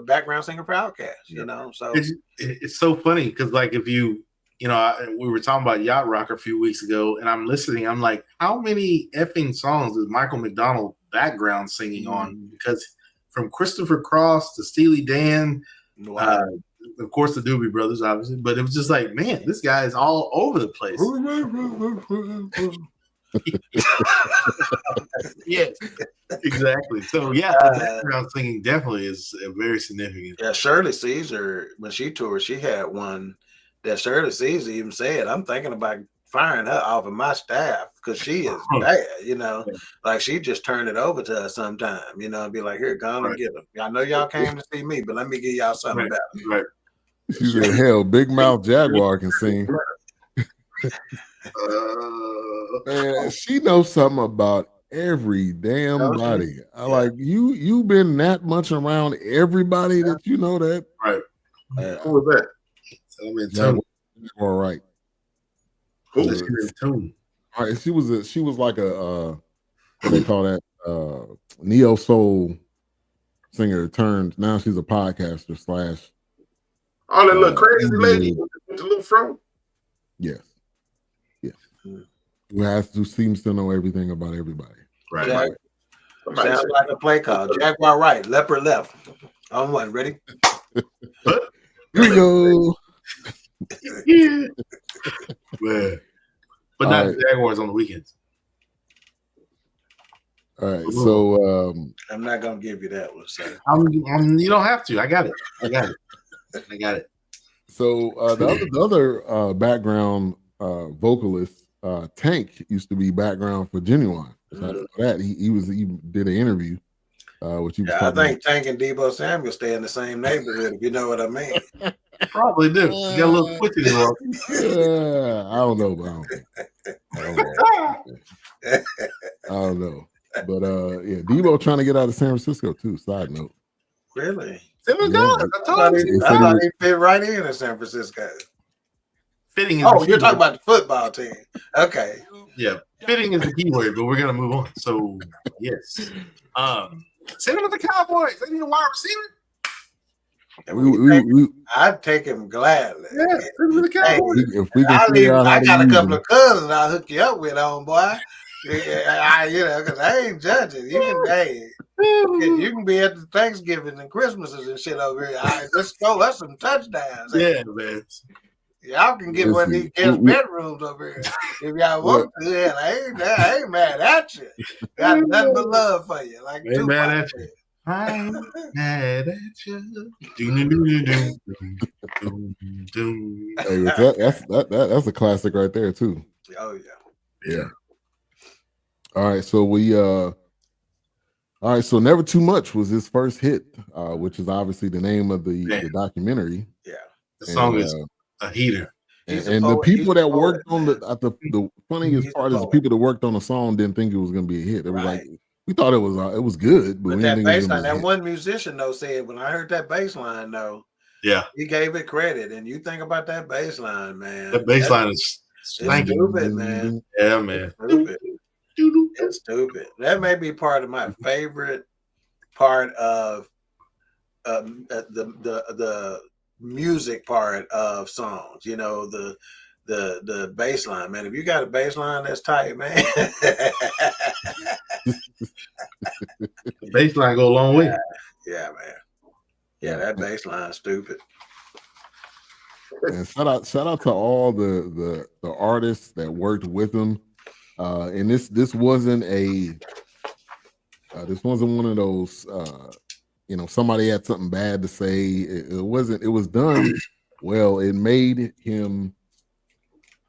background singer for Outkast, you know. So it's so funny because, like, if you know, we were talking about Yacht Rock a few weeks ago, and I'm listening, I'm like, how many effing songs is Michael McDonald background singing on? Because from Christopher Cross to Steely Dan, of course the Doobie Brothers, obviously, but it was just like, man, this guy is all over the place. Yes, exactly. So yeah, background singing definitely is very significant. Yeah, Shirley Caesar, when she toured, she had one that Shirley Caesar even said, I'm thinking about firing her off of my staff because she is bad, you know. Like she just turned it over to us sometime, you know, and be like, here, go on and get them. I know y'all came to see me, but let me give y'all something better. Right. She said, hell, Big Mouth Jaguar can sing. Man, she knows something about every damn body. Like you've been that much around everybody that you know that. Right. Who was that? All right. Who? All right. She was like a what they call that neo soul singer turned. Now she's a podcaster / Oh, that little crazy lady with the little fro. Yes. Who seems to know everything about everybody. Right. Sounds like a play call. Jaguar right, leopard left. On one, ready? Here we go. Yeah. Man. But not Jaguars on the weekends. All right, so I'm not gonna give you that one, sir. You don't have to. I got it. So the other background vocalist, Tank, used to be background for Genuine. So that he did an interview, which he was I think Tank and Debo Samuel stay in the same neighborhood, if you know what I mean. Probably do. You got a little twitchy involved. I don't know, but I don't know. But Debo trying to get out of San Francisco too. Side note. Really? I thought he fit right in San Francisco. Fitting. You're talking about the football team. Okay. Yeah, fitting is the key word, but we're gonna move on. So yes, send him to the Cowboys. They need a wide receiver. I'd take him gladly. Yeah, send him to the Cowboys. If we can figure out I got a couple of cousins I'll hook you up with, homeboy. Because I ain't judging. You can be at the Thanksgiving and Christmases and shit over here. Let's go. That's some touchdowns. Yeah, man. Y'all can get one of these guest bedrooms over here if y'all want to. Yeah, I ain't mad at you. Got nothing but love for you. Like ain't mad at you. I'm mad at you. Hey, that's a classic right there too. Oh yeah. All right, so Never Too Much was his first hit, which is obviously the name of the documentary. Yeah, the song is a heater. And the people that worked on the funniest part is the people that worked on the song didn't think it was going to be a hit. It was like, we thought it was good, but we that didn't think it was bass line, that hit. one musician though said, when I heard that bass line though, he gave it credit. And you think about that bass line, man. That bass line is stupid, man. Yeah, man. It's stupid. That may be part of my favorite part of the music part of songs. You know, the bass line, man. If you got a bass line that's tight, man. The bass line go a long way. Yeah, man. Yeah, that bass line is stupid. And shout out to all the artists that worked with him. And this wasn't one of those somebody had something bad to say. It was done well. It made him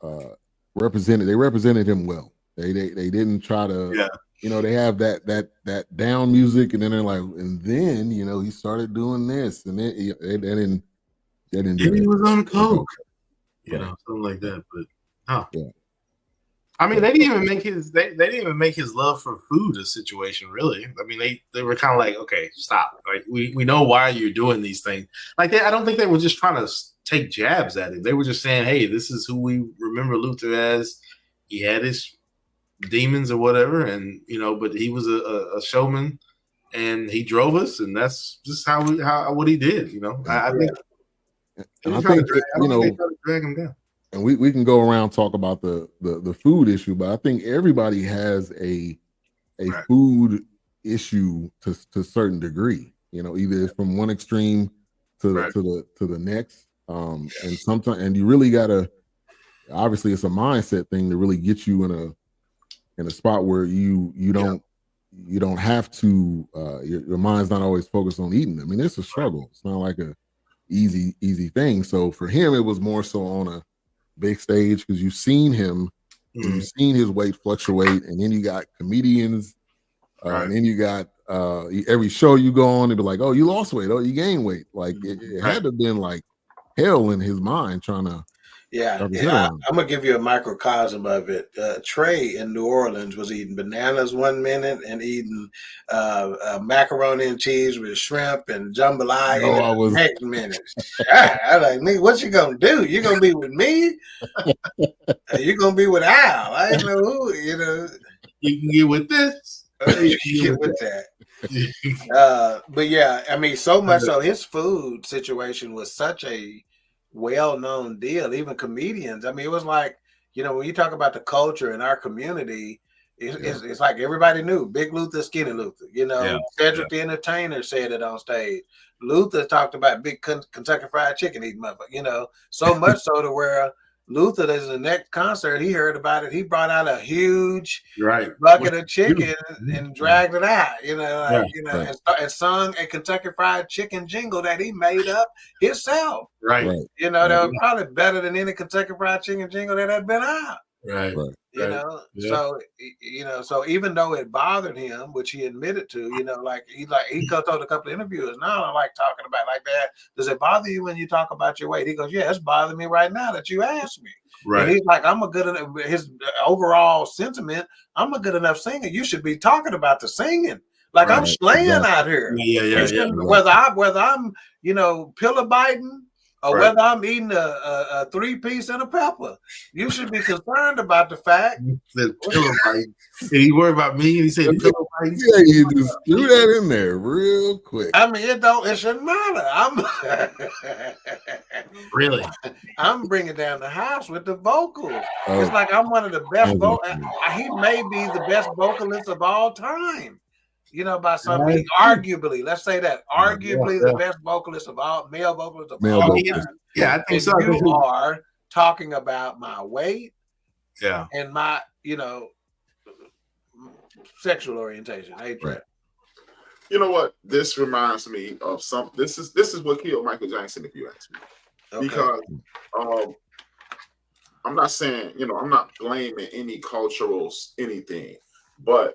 they represented him well. They didn't try to they have that down music, and then they're like, and then he started doing this, and then they didn't he was on coke, something like that. But I mean, they didn't even make his they didn't even make his love for food a situation, really. I mean, they were kind of like, okay, stop. Like we know why you're doing these things. Like I don't think they were just trying to take jabs at him. They were just saying, hey, this is who we remember Luther as. He had his demons or whatever, and but he was a showman, and he drove us, and that's just how what he did. I think. And I think drag him down. And we can go around talk about the food issue, but I think everybody has a right. food issue to a certain degree. Either it's from one extreme to the next. And sometimes, and you really gotta. Obviously, it's a mindset thing to really get you in a spot where you don't have to. Your mind's not always focused on eating. I mean, it's a struggle. It's not like a easy thing. So for him, it was more so on a big stage because you've seen him, you've seen his weight fluctuate, and then you got comedians, and then you got every show you go on, they be like, "Oh, you lost weight. Oh, you gained weight." Like it had to have been like hell in his mind trying to. Yeah, I'm gonna give you a microcosm of it. Trey in New Orleans was eating bananas one minute and eating macaroni and cheese with shrimp and jambalaya the next minute. I like, me, what you gonna do? You gonna be with me? You gonna be with Al? I don't know who. You can get with this. You can get with that. But yeah, I mean, so much so his food situation was such a well-known deal. Even comedians, I mean, it was like, when you talk about the culture in our community, it's like everybody knew Big Luther, Skinny Luther. Cedric the Entertainer said it on stage. Luther talked about big Kentucky Fried Chicken eating motherfucker. So much so to where Luther, as the next concert, he heard about it. He brought out a huge bucket of chicken and dragged it out, and sung a Kentucky Fried Chicken jingle that he made up himself. Right. That was probably better than any Kentucky Fried Chicken jingle that had been out. Right. So even though it bothered him, which he admitted to, he told a couple of interviewers, "No, I don't like talking about it like that. Does it bother you when you talk about your weight?" He goes, "Yeah, it's bothering me right now that you asked me." Right. And he's like, "I'm a good enough." His overall sentiment, "I'm a good enough singer. You should be talking about the singing. Like I'm slaying out here. Whether I'm pillow biting." Or whether I'm eating a 3-piece and a pepper, you should be concerned about the fact that pillow biting. And he worried about me, and he said pillow biting. Yeah, you just threw that in there real quick. I mean, it shouldn't matter. Really, I'm bringing down the house with the vocals. It's like I'm one of the best he may be the best vocalist of all time. By something, arguably, let's say that, the best vocalist of all, male vocalist of all time. Yeah, I think so. You are talking about my weight, and my, sexual orientation. HRap. You know what? This reminds me of something. This is what killed Michael Jackson, if you ask me. Okay. Because I'm not saying, I'm not blaming any cultural anything, but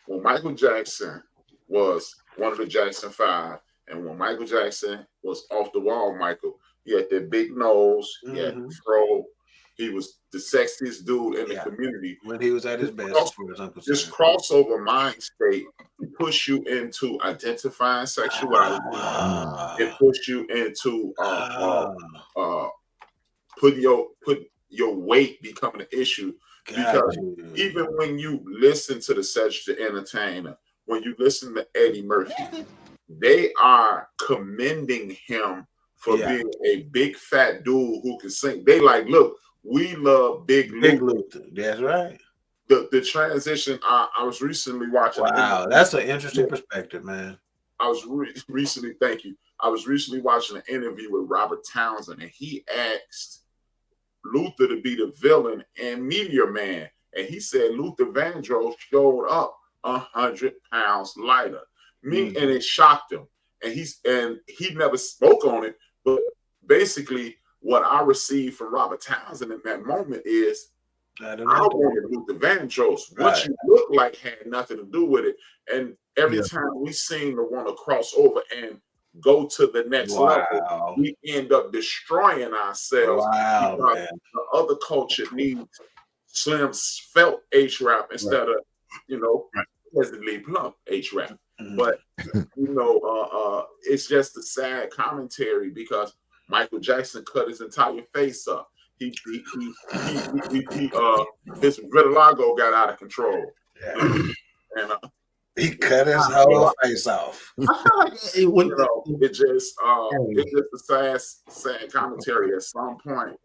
when Michael Jackson was one of the Jackson 5, and when Michael Jackson was off the wall, he had that big nose, he had the fro, he was the sexiest dude in the community. When he was at his best. This crossover mind state push you into identifying sexuality. It push you into put your weight becoming an issue. Because even when you listen to the Cedric the Entertainer, when you listen to Eddie Murphy, they are commending him for being a big fat dude who can sing. They like, look, we love Big Luther. That's right. The transition. I was recently watching. Wow, that's an interesting perspective, man. I was recently. Thank you. I was recently watching an interview with Robert Townsend, and he asked Luther to be the villain in Meteor Man, and he said Luther Vandross showed up 100 pounds lighter. And it shocked him, and he never spoke on it. But basically, what I received from Robert Townsend in that moment is, I wanted Luther Vandross. What you look like had nothing to do with it. And every time we seem to want to cross over and go to the next level, we end up destroying ourselves because the other culture needs Slim felt HRap instead of, pleasantly plump HRap. But it's just a sad commentary because Michael Jackson cut his entire face up. His vitiligo got out of control. And he cut his whole face off. I feel like it's just a sad commentary. At some point,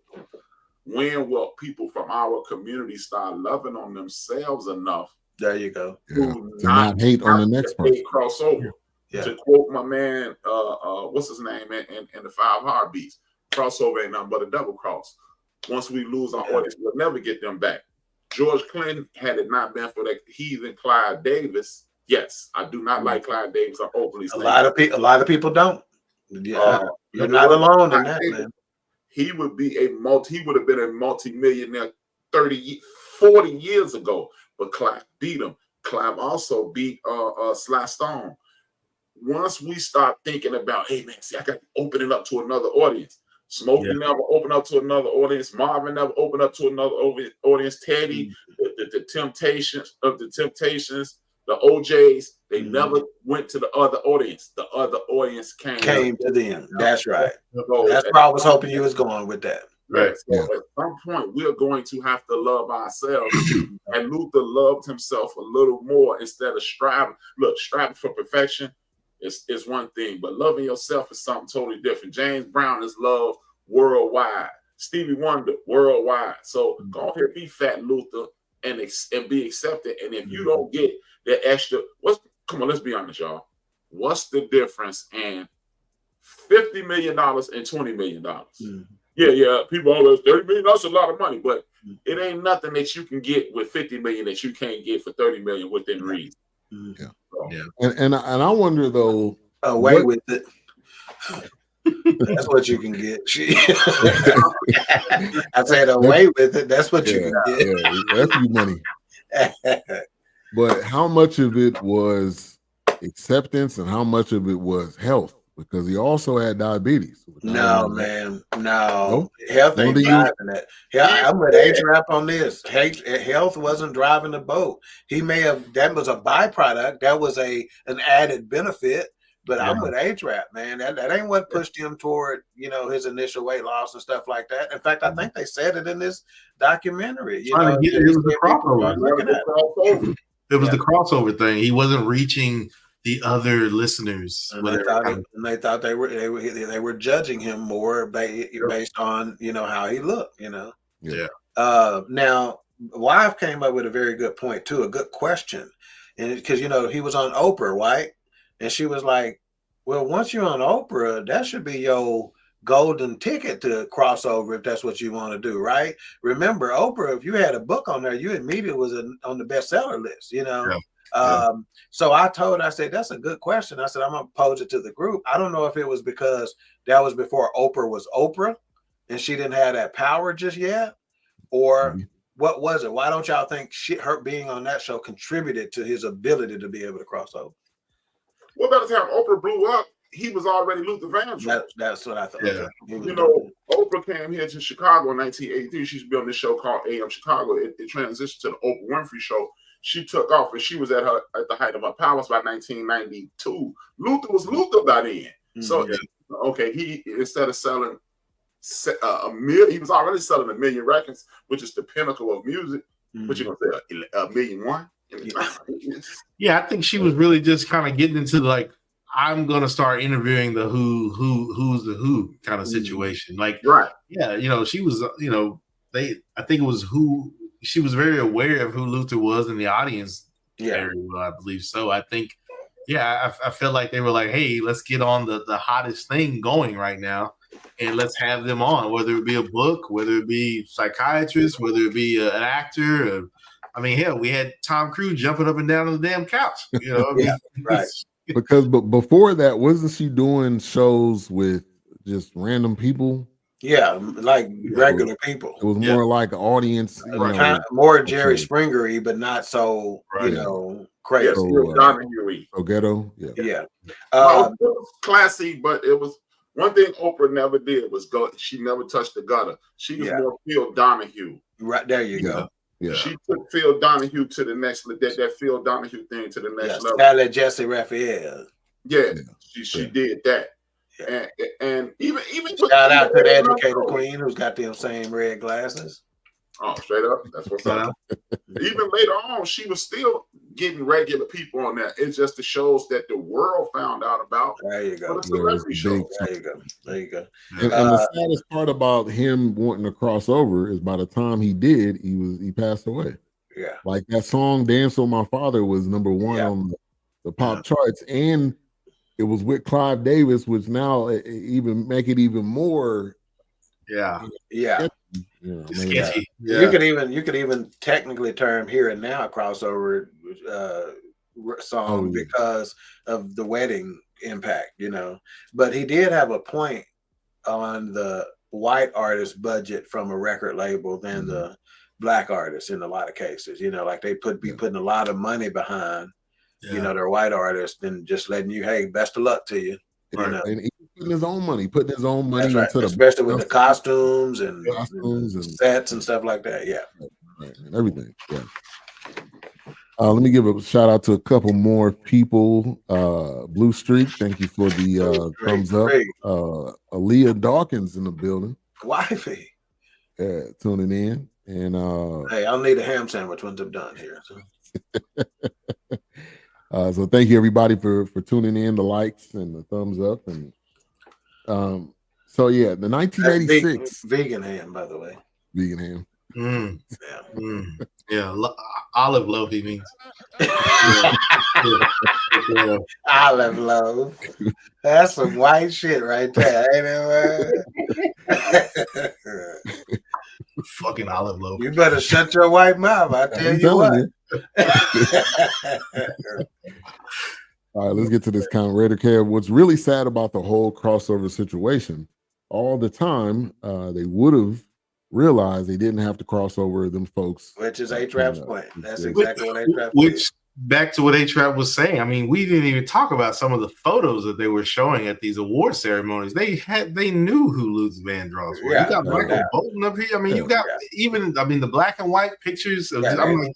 when will people from our community start loving on themselves enough? There you go. To not hate on the next person. Crossover. Yeah. To quote my man, what's his name in the 5 Heartbeats, crossover ain't nothing but a double cross. Once we lose our audience, we'll never get them back. George Clinton, had it not been for that heathen Clyde Davis, yes, I do not like Clyde Davis. I'm openly saying a lot of people don't. Yeah, you're not alone in that, man. He would have been a multi-millionaire 40 years ago, but Clive beat him. Clive also beat Sly Stone. Once we start thinking about, hey man, see, I got to open it up to another audience. Smokey never opened up to another audience. Marvin never opened up to another audience. Teddy, the Temptations, the OJs, they never went to the other audience. The other audience came to them. That's right. That's where I was hoping you was going with that. Right. So at some point, we're going to have to love ourselves. And Luther loved himself a little more instead of striving. Look, striving for perfection is one thing, but loving yourself is something totally different. James Brown is loved worldwide. Stevie Wonder, worldwide. So go ahead, be Fat Luther and be accepted. And if you don't get that extra, come on, let's be honest, y'all. What's the difference in $50 million and $20 million? Yeah, people always $30 million, that's a lot of money, but it ain't nothing that you can get with $50 million that you can't get for $30 million within reason. Yeah. And I wonder though, away with it. That's what you can get. I said away with it. That's what you can get. Yeah, that's your money. But how much of it was acceptance and how much of it was health? Because he also had diabetes. No, man. No. Health ain't driving that. Yeah, I'm with HRap on this. Health wasn't driving the boat. He may have, that was a byproduct. That was an added benefit. But I'm with HRap, man. That ain't what pushed him toward, his initial weight loss and stuff like that. In fact, I think they said it in this documentary. It was the crossover. It was the crossover thing. He wasn't reaching the other listeners. And they thought they were judging him more based on how he looked. Yeah. Now, Wife came up with a very good point too, a good question, and because he was on Oprah, right? And she was like, well, once you're on Oprah, that should be your golden ticket to crossover if that's what you want to do, right? Remember, Oprah, if you had a book on there, you immediately was on the bestseller list, So I said, that's a good question. I said, I'm going to pose it to the group. I don't know if it was because that was before Oprah was Oprah and she didn't have that power just yet, or what was it? Why don't y'all think her being on that show contributed to his ability to be able to cross over? Well, by the time Oprah blew up, he was already Luther Vandross. That's what I thought. Yeah. Oprah came here to Chicago in 1983. She's been on this show called AM Chicago. It transitioned to the Oprah Winfrey Show. She took off, and she was at the height of her powers by 1992. Luther was Luther by then. So, he instead of selling he was already selling 1 million records, which is the pinnacle of music. What you gonna say, 1,000,001? Yeah, I think she was really just kind of getting into I'm gonna start interviewing the who's the who kind of situation. She was, I think it was who she was very aware of who Luther was in the audience. Yeah, I believe so. I think, I feel like they were like, hey, let's get on the hottest thing going right now, and let's have them on, whether it be a book, whether it be psychiatrist, whether it be an actor. Hell, we had Tom Cruise jumping up and down on the damn couch. Right. But before that, wasn't she doing shows with just random people? Yeah, like regular people. It was more like an audience, more Jerry Springer-y, but not so crazy. Yes, so ghetto. Yeah. It was classy, but it was one thing Oprah never did was go. She never touched the gutter. She was more Phil Donahue. Right there, you go. Yeah. She took Phil Donahue to the next that Phil Donahue thing to the next level. Sally Jesse Raphael. Yeah, she did that. Yeah. And even shout out to the educated queen who's got them same red glasses. Oh, straight up. That's what's up. Even later on, she was still getting regular people on that. It's just the shows that the world found out about. There you go. The celebrity show. There you go. There you go. And the saddest part about him wanting to cross over is by the time he did, he passed away. Yeah. Like that song "Dance with My Father" was #1 on the pop charts, and it was with Clive Davis, which now even make it even more. Yeah. Sketchy. You could even technically term "Here and Now" a crossover song because of the wedding impact, But he did have a point on the white artist budget from a record label than the black artists in a lot of cases. Like they be putting a lot of money behind, their white artists and just letting you, hey, best of luck to you. And he putting his own money That's right. into especially with the costumes and sets and stuff like that. Yeah. Right. And everything. Yeah. Let me give a shout out to a couple more people. Blue Streak, thank you for the thumbs up. Aaliyah Dawkins in the building. Wifey. Yeah, tuning in. And hey, I'll need a ham sandwich once I'm done here. So thank you everybody for tuning in, the likes and the thumbs up. And so yeah, the 1986 vegan ham, by the way. Vegan ham. Yeah, olive loaf, he means. Olive loaf. That's some white shit right there, ain't it? Fucking olive loaf. You better shut your white mouth. I tell you what. All right, let's get to this comment. Raider Kev, what's really sad about the whole crossover situation, all the time they would have realized they didn't have to cross over them folks. Which is HRap's point. That's exactly what HRap Which, back to what HRap was saying, I mean, we didn't even talk about some of the photos that they were showing at these award ceremonies. They knew who Luther Vandross were. You got Michael Bolton up here. I mean, you got the black and white pictures. I'm like,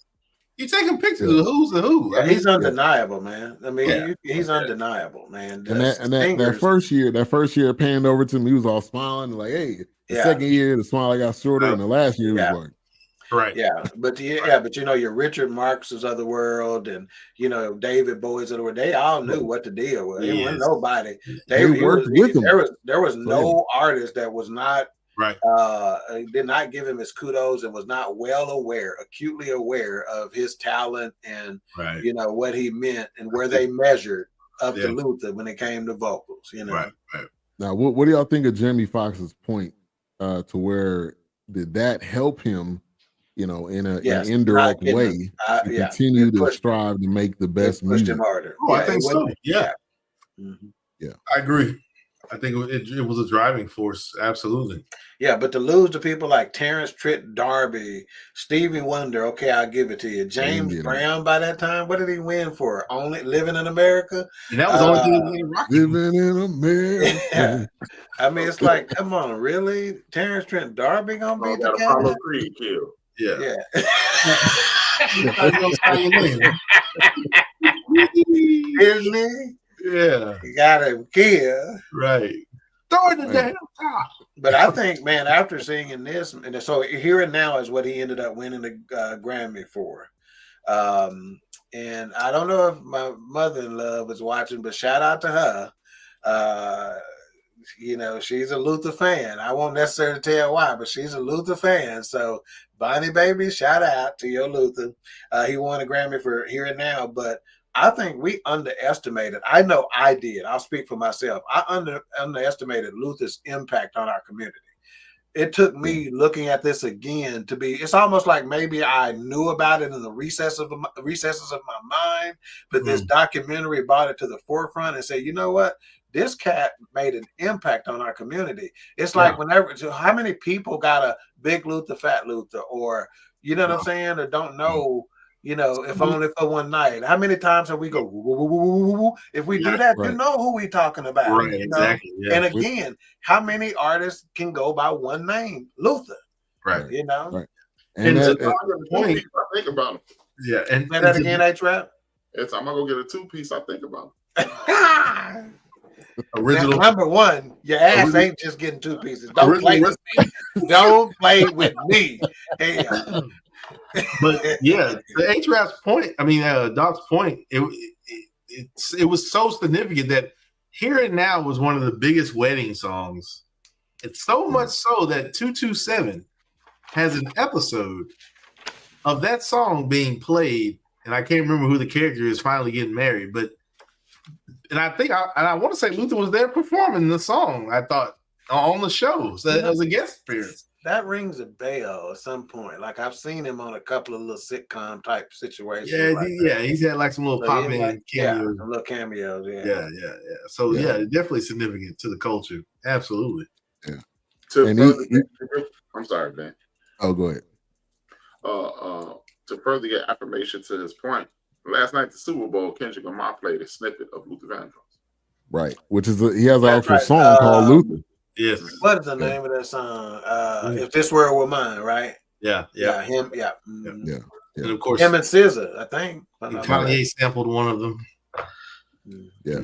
you're taking pictures of who's the who. I mean, he's undeniable, man. I mean, he's undeniable, man. And that first year panned over to me, he was all smiling, like, hey. The second year, the smile got shorter, and the last year was like, right. Yeah, but your Richard Marx's of the world, and David Bowie's of the world, they all knew what the deal was. It wasn't nobody. They worked with him. There was no artist that was not did not give him his kudos and was not acutely aware of his talent and what he meant and where they measured up to Luther when it came to vocals. Right. Now, what do y'all think of Jamie Foxx's point? To where did that help him, in an indirect way to continue to strive to make the best music? Him harder. Oh, I think so. Yeah. Mm-hmm. I agree. I think it was a driving force. Absolutely. Yeah, but to lose to people like Terrence Trent D'Arby, Stevie Wonder, okay, I'll give it to you. James Brown by that time, what did he win for? Only Living in America? And that was the only thing Living in America. Yeah. I mean, it's like, come on, really? Terrence Trent D'Arby gonna beat the Apollo Creed kill. Yeah. Disney? Yeah. You got him killed. Right. Throw it in the damn top. But I think, man, after singing this, and so Here and Now is what he ended up winning the Grammy for. And I don't know if my mother-in-law was watching, but shout out to her. She's a Luther fan. I won't necessarily tell why, but she's a Luther fan. So, Bonnie, baby, shout out to your Luther. He won a Grammy for Here and Now, but I think we underestimated. I know I did. I'll speak for myself. I underestimated Luther's impact on our community. It took me looking at this again to be. It's almost like maybe I knew about it in the recesses of my mind, but this documentary brought it to the forefront and said, you know what? This cat made an impact on our community. It's like how many people got a big Luther, fat Luther, or what I'm saying, or don't know. If only for one night. How many times have we go, woo, woo, woo, woo, woo? If we do that, you know who we talking about. Right, exactly. Yeah. And again, how many artists can go by one name? Luther. Right. Right. And that, point, I think about them. Yeah, and say that again, HRap. It's I'm gonna go get a 2-piece. I think about them. Original. Now, number one, your ass ain't just getting 2 pieces. Don't play with me. Don't play with me. Hell. But yeah, the HRap's point, I mean, Dawk's point, it was so significant that Here and Now was one of the biggest wedding songs. It's so much so that 227 has an episode of that song being played, and I can't remember who the character is finally getting married, but I want to say Luther was there performing the song, I thought, on the show. So it was a guest appearance. That rings a bell at some point. Like I've seen him on a couple of little sitcom type situations. Yeah, he's had like some little pop-in cameos. Yeah, some little cameos. Yeah. So definitely significant to the culture. Absolutely. Yeah. I'm sorry, Ben. Oh, go ahead. To further get affirmation to his point, last night at the Super Bowl, Kendrick Lamar played a snippet of Luther Vandross. Right, which is he has an actual song called Luther. Yes. What is the name of that song? If This World Were Mine, right? Yeah. Him. Yeah. And of course, him and SZA, I think. Kanye sampled one of them. Yeah.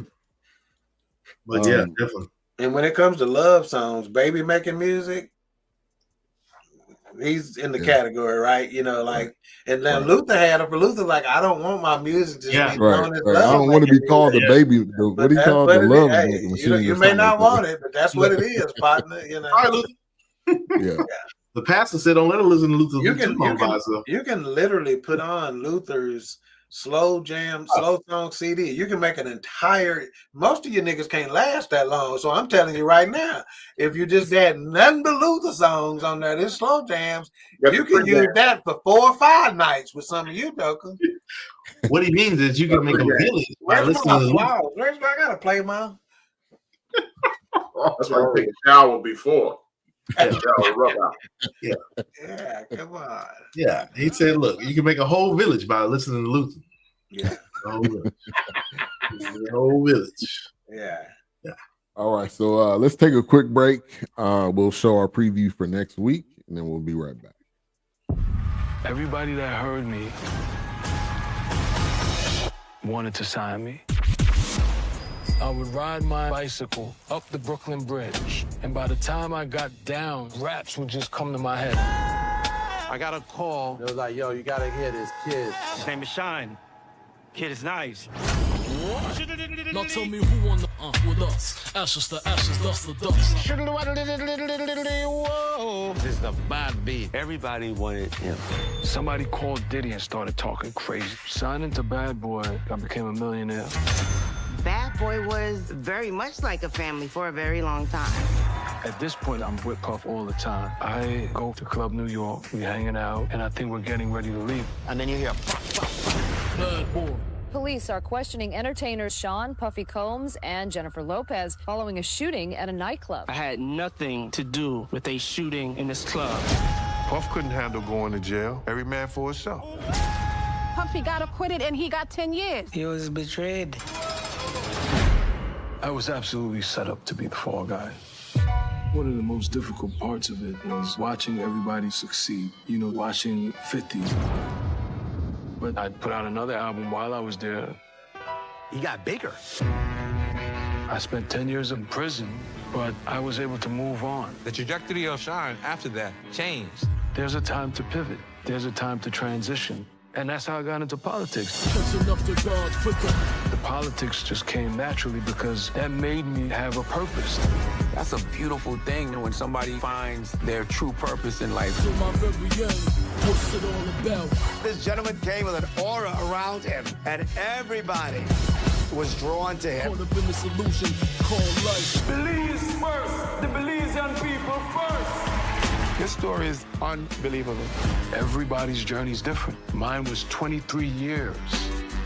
But definitely. And when it comes to love songs, Baby making music, he's in the category, right? You know, like, and then Luther had it for Luther, like, I don't want my music to be known as love. I don't want to be called the baby. What do you call the love? Hey, you may not want it, but that's what it is, partner. You know. All right, Luther. The pastor said, "Don't let her listen to Luther." You can literally put on Luther's slow song CD. You can make an entire. Most of you niggas can't last that long. So I'm telling you right now, if you just had nothing but Luther songs on there, this slow jams, you can use that for 4 or 5 nights with some of you, Doka. What he means is you can make a village by listening to Luther. Where's I gotta play mine? That's why you take a shower before. Yeah, Come on. Yeah, he said, "Look, you can make a whole village by listening to Luther." Yeah, a whole village. Yeah. All right, so let's take a quick break. We'll show our preview for next week, and then we'll be right back. Everybody that heard me wanted to sign me. I would ride my bicycle up the Brooklyn Bridge, and by the time I got down, raps would just come to my head. I got a call. It was like, yo, you gotta hear this kid. His name is Shine. Kid is nice. Now tell me who on the with us. Ashes to ashes, dust to dust. This is the bad beat. Everybody wanted him. Somebody called Diddy and started talking crazy. Signing to Bad Boy, I became a millionaire. Bad Boy was very much like a family for a very long time. At this point, I'm with Puff all the time. I go to Club New York, we hanging out, and I think we're getting ready to leave. And then you hear Bad Boy. Police are questioning entertainers Sean Puffy Combs and Jennifer Lopez following a shooting at a nightclub. I had nothing to do with a shooting in this club. Puff couldn't handle going to jail. Every man for himself. Puffy got acquitted and he got 10 years. He was betrayed. I was absolutely set up to be the fall guy. One of the most difficult parts of it was watching everybody succeed. You know, watching 50. But I put out another album while I was there. He got bigger. I spent 10 years in prison, but I was able to move on. The trajectory of Shine after that changed. There's a time to pivot. There's a time to transition. And that's how I got into politics. The politics just came naturally because that made me have a purpose. That's a beautiful thing when somebody finds their true purpose in life. What's it all about? This gentleman came with an aura around him, and everybody was drawn to him. Caught up in the solution called life. Belize first. The Belizean people first. This story is unbelievable. Everybody's journey is different. Mine was 23 years.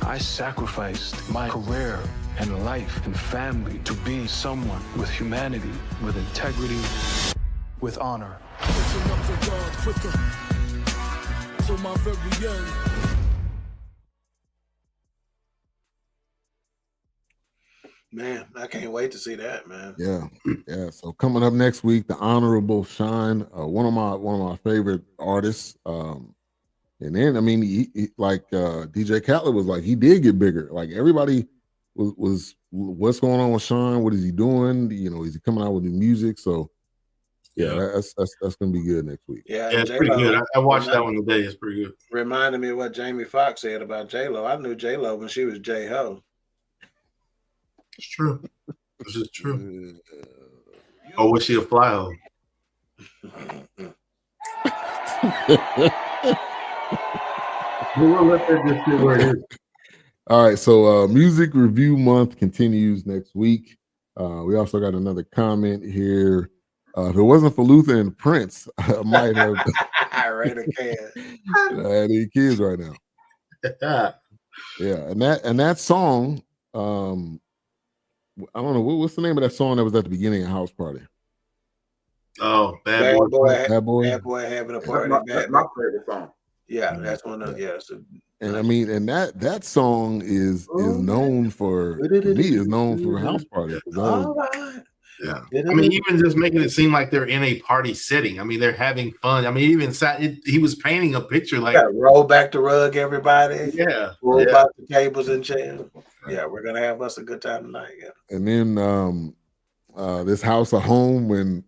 I sacrificed my career and life and family to be someone with humanity, with integrity, with honor. Man, I can't wait to see that, man. Yeah. So coming up next week, the Honorable Shine, one of my favorite artists. And then I mean, he like DJ Khaled was like, he did get bigger. Like everybody was what's going on with Sean? What is he doing? You know, is he coming out with new music? So yeah, that's gonna be good next week. Yeah, it's pretty good. I watched that one today. It's pretty good. Reminded me of what Jamie Foxx said about J-Lo. I knew J-Lo when she was J-Ho. It's true. This is true. Or was she a fly hole? We'll let that just sit where it is. All right, so music review month continues next week. We also got another comment here. If it wasn't for Luther and Prince, I might have right again. I had 8 kids right now. Yeah, and that song, I don't know what's the name of that song that was at the beginning of House Party. Oh, Bad boy having a party. That's my favorite song. Yeah, that's one of So, and I mean, and that song is known for me is known for House Party. Yeah, I mean, even just making it seem like they're in a party setting. I mean, they're having fun. I mean, even he was painting a picture like roll back the rug, everybody. Yeah, roll back the tables and chairs. Yeah, we're gonna have us a good time tonight. Yeah. And then this House of Home when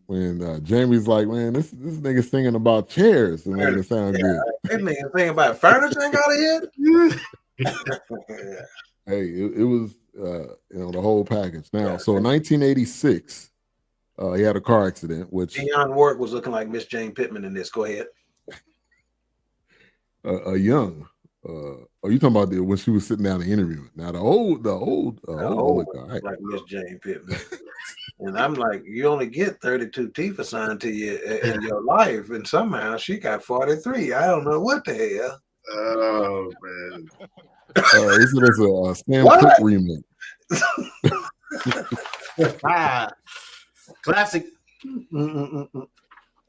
Jamie's like, man, this nigga singing about chairs and making it sound good. This nigga singing about furniture ain't got it yet. Hey, it was the whole package. Now, so in 1986, he had a car accident, which Dionne Warwick was looking like Miss Jane Pittman in this. Go ahead. Young. Are you talking about when she was sitting down and interviewing? Now the old like Miss Jane Pittman. And I'm like, you only get 32 teeth assigned to you in your life, and somehow she got 43. I don't know what the hell. Oh man. This is a Sam Cooke remake. Classic.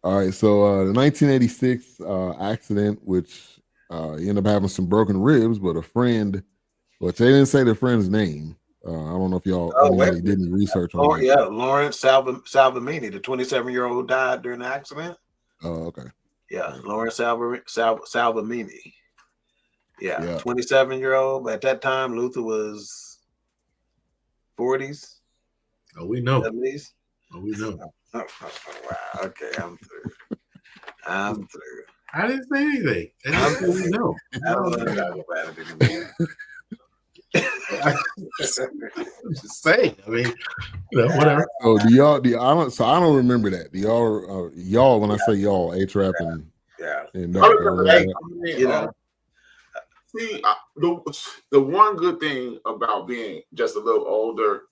All right, so the 1986 accident, which he ended up having some broken ribs, but a friend, which they didn't say the friend's name. I don't know if y'all did any research on that. Yeah, Lawrence Salvamini, the 27-year-old died during the accident. Oh, okay. Yeah, Lawrence Salvamini. Yeah, 27-year-old. At that time, Luther was 40s. Oh, we know. At least. Oh, we know. Wow. Okay, I'm through. I'm through. I didn't say anything. We know. I don't want to talk about it anymore. I'm just saying. I mean, whatever. So I don't remember that. Do y'all when I say y'all, HRap and Dawk, see, the one good thing about being just a little older,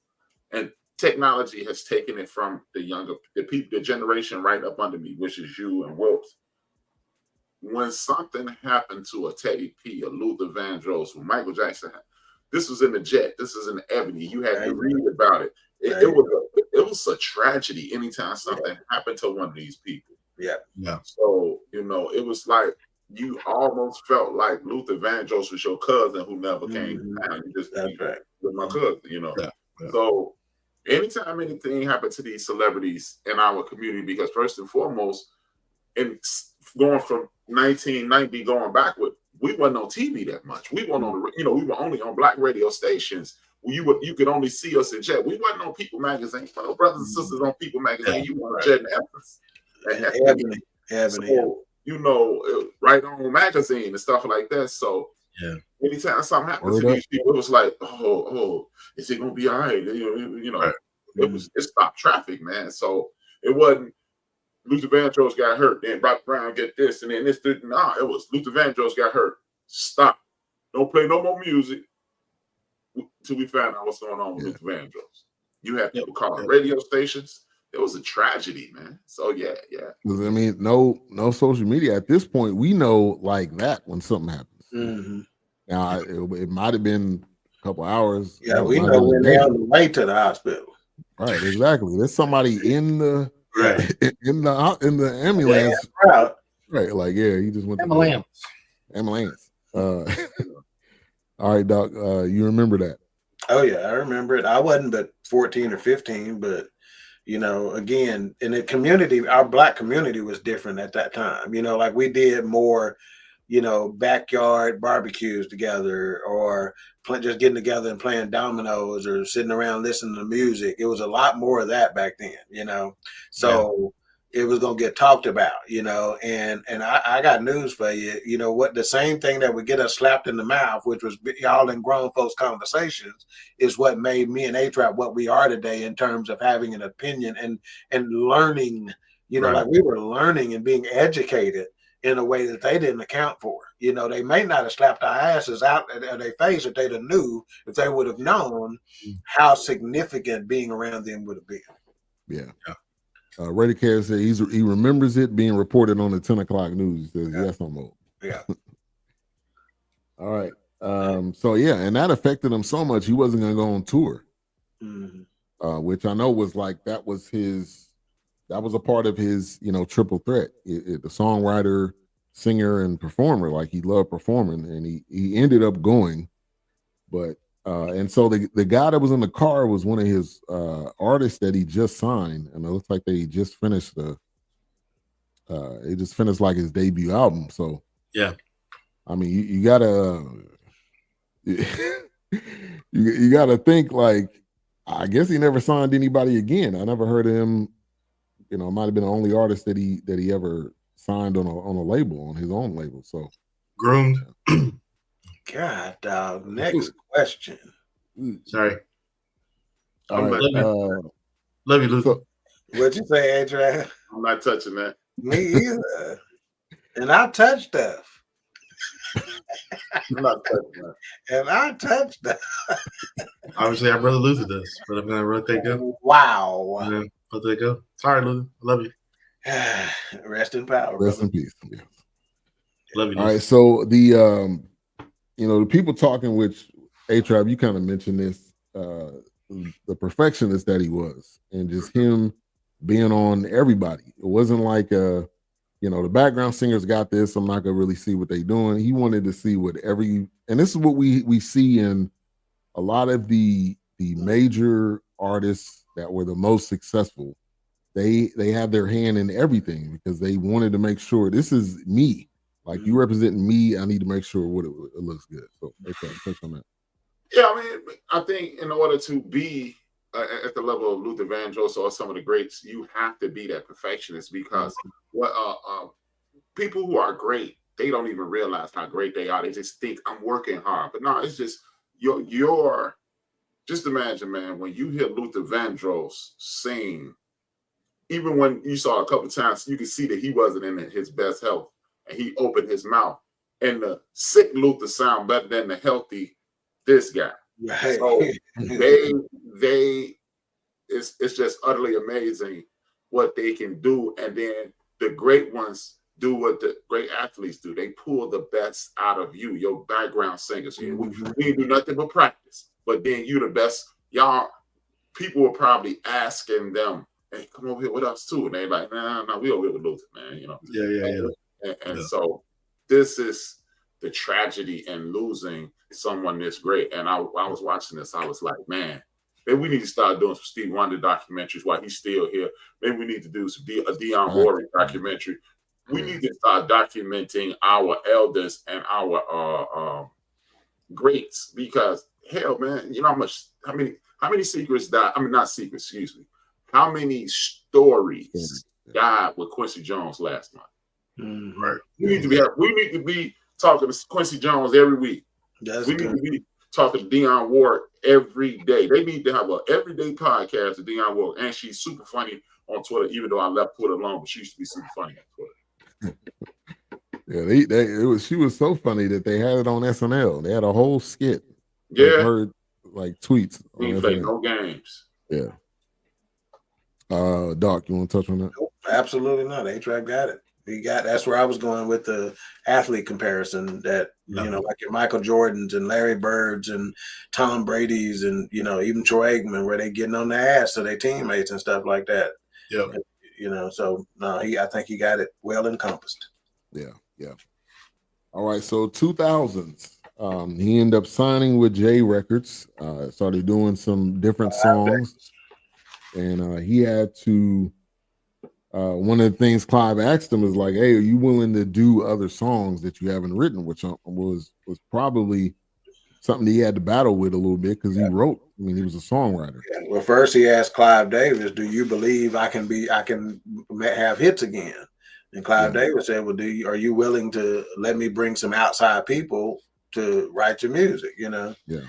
and technology has taken it from the generation right up under me, which is you and Wilks. When something happened to a Teddy P, a Luther Vandross, when Michael Jackson, this was in the Jet, this is in the Ebony. You had to read about it. It was a tragedy anytime something happened to one of these people. Yeah. So it was like you almost felt like Luther Vandross was your cousin who never came down. You just with my cousin, Yeah. So anytime anything happened to these celebrities in our community, because first and foremost, and going from 1990 going backward, we wasn't on TV that much. We weren't on we were only on black radio stations. You could only see us in Jet. We wasn't on People Magazine. No brothers and sisters on People Magazine. You were on Jet and Evans. So, right on magazine and stuff like that. So anytime something happened to these people, it was like, oh, is it gonna be all right? It stopped traffic, man. So it wasn't Luther Vandross got hurt, then Rock Brown get this, and then this. Nah, it was Luther Vandross got hurt. Stop. Don't play no more music until we find out what's going on with Luther Vandross. You have people calling radio stations. It was a tragedy, man. So yeah. I mean, no social media at this point. We know like that when something happens. Mm-hmm. Now it might have been a couple hours. Yeah, we know when they're on the way to the hospital. Right, exactly. There's somebody in the in the ambulance. Right, like he just went to ambulance. All right, Doc. You remember that? Oh yeah, I remember it. I wasn't but 14 or 15, but again, in the community, our Black community was different at that time. Like we did more, backyard barbecues together, or just getting together and playing dominoes, or sitting around listening to music. It was a lot more of that back then, So it was gonna get talked about, and I got news for you. What the same thing that would get us slapped in the mouth, which was y'all in grown folks conversations, is what made me and HRap what we are today in terms of having an opinion and learning. Right. Like we were learning and being educated in a way that they didn't account for. They may not have slapped our asses out of their face if they'd have knew, if they would have known how significant being around them would have been. Yeah. Reddy Care said he remembers it being reported on the 10 o'clock news. He says, yes, no more. Yeah. All right. So yeah, and that affected him so much he wasn't gonna go on tour. Which I know was like that was a part of his, triple threat. The songwriter, singer, and performer. Like he loved performing, and he ended up going, but and so the guy that was in the car was one of his artists that he just signed, and it looks like they just finished like his debut album. So yeah, I mean, you gotta you gotta think like, I guess he never signed anybody again. I never heard of him. It might have been the only artist that he ever signed on a label, on his own label. So groomed. God, dog. Next question. Sorry. All right. Love you, Luther. What'd you say, Adrian? I'm not touching that. Me either. And I touched stuff. I'm not touching that. And I touched that. Obviously, our brother Luther does, but I'm gonna let that go. Wow. Let that go. Sorry, Luther. I love you. Rest in power. Rest brother. in peace. Yeah. Love you. All right. So the the people talking, which HRap, you kind of mentioned this, the perfectionist that he was, and just him being on everybody. It wasn't like the background singers got this, I'm not gonna really see what they're doing. He wanted to see and this is what we see in a lot of the major artists that were the most successful. They have their hand in everything because they wanted to make sure this is me. Like you representing me, I need to make sure it looks good. So touch on that. Yeah, I mean, I think in order to be at the level of Luther Vandross or some of the greats, you have to be that perfectionist, because what people who are great, they don't even realize how great they are. They just think I'm working hard, but no, it's just your. Just imagine, man, when you hear Luther Vandross sing, even when you saw a couple times, you could see that he wasn't in his best health, and he opened his mouth, and the sick Luther sound better than the healthy this guy. Right. So it's just utterly amazing what they can do, and then the great ones do what the great athletes do. They pull the best out of you, your background singers. We do nothing but practice, but then you the best. Y'all, people were probably asking them, hey, come over here with us too. And they're like, nah, we over here with Luther, man. Yeah. And so this is the tragedy in losing someone this great. And I was watching this, I was like, man, maybe we need to start doing some Steve Wonder documentaries while he's still here. Maybe we need to do some Dionne Warwick documentary. We need to start documenting our elders and our greats, because hell, man, you know how many secrets died? I mean, not secrets, excuse me. How many stories died with Quincy Jones last month? Right. We need to be talking to Quincy Jones every week. We need to be talking to Dionne Warwick every day. They need to have an everyday podcast with Dionne Warwick, and she's super funny on Twitter. Even though I left Twitter alone, but she used to be super funny on Twitter. Yeah, she was so funny that they had it on SNL. They had a whole skit. Yeah, heard like tweets. We play no games. Yeah. Doc, you want to touch on that? Nope, absolutely not. HRap got it. That's where I was going with the athlete comparison. That like your Michael Jordans and Larry Birds and Tom Brady's and even Troy Aikman, where they getting on their ass to their teammates and stuff like that. Yeah. So no, I think he got it well encompassed. Yeah. All right, so 2000s. He ended up signing with J Records, started doing some different songs, and he had to. One of the things Clive asked him is like, "Hey, are you willing to do other songs that you haven't written?" Which was probably something that he had to battle with a little bit because he wrote. I mean, he was a songwriter. Yeah. Well, first he asked Clive Davis, "Do you believe I can have hits again?" And Clive Davis said, "Well, are you willing to let me bring some outside people to write your music?" You know. Yeah.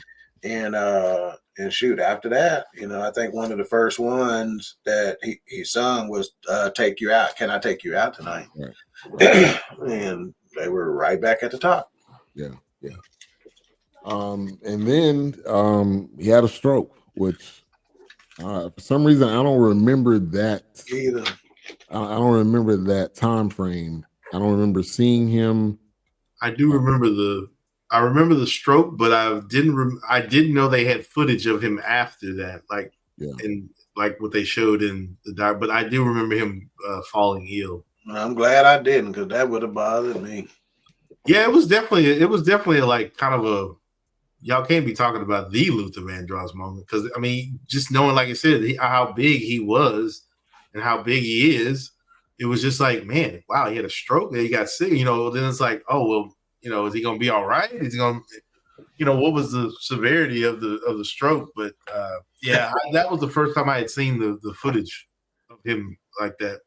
And shoot, after that, you know, I think one of the first ones that he sung was "Take You Out." Can I take you out tonight? Right. And they were right back at the top. Yeah. And then he had a stroke, which for some reason I don't remember that either. I don't remember that time frame. I don't remember seeing him. I do remember the stroke, but I didn't know they had footage of him after that, and like what they showed in the doc. But I do remember him falling ill. I'm glad I didn't, because that would have bothered me. Yeah, it was definitely like kind of a, y'all can't be talking about the Luther Vandross moment, because I mean, just knowing, like I said, how big he was and how big he is, it was just like, man, wow, he had a stroke, then he got sick, you know. Then it's like, oh well, you know, is he gonna be all right? Is he gonna, you know, what was the severity of the stroke? But that was the first time I had seen the footage of him like that.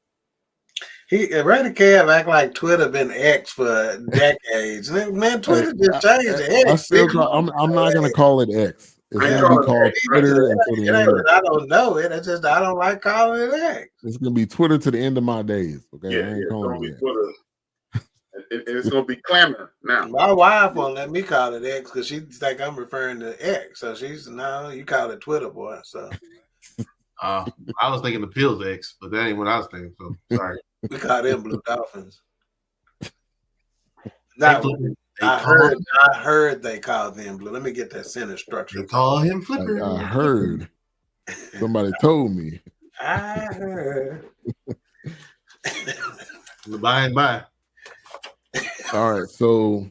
Randy Kev act like Twitter been X for decades. Man, Twitter just changed to X. I'm not gonna call it X. It's gonna be called Twitter until the end. I don't know it. It's just I don't like calling it X. It's gonna be Twitter to the end of my days. Okay, I ain't calling it Twitter. It's gonna be clamoring now. My wife won't let me call it X because she think I'm referring to X. So she's, no, you call it Twitter, boy. So I was thinking the Pills X, but that ain't what I was thinking. So sorry. We call them Blue Dolphins. I heard they call them Blue. Let me get that sentence structure. They call him Flipper. I heard. Somebody told me. I heard. By and by. All right, so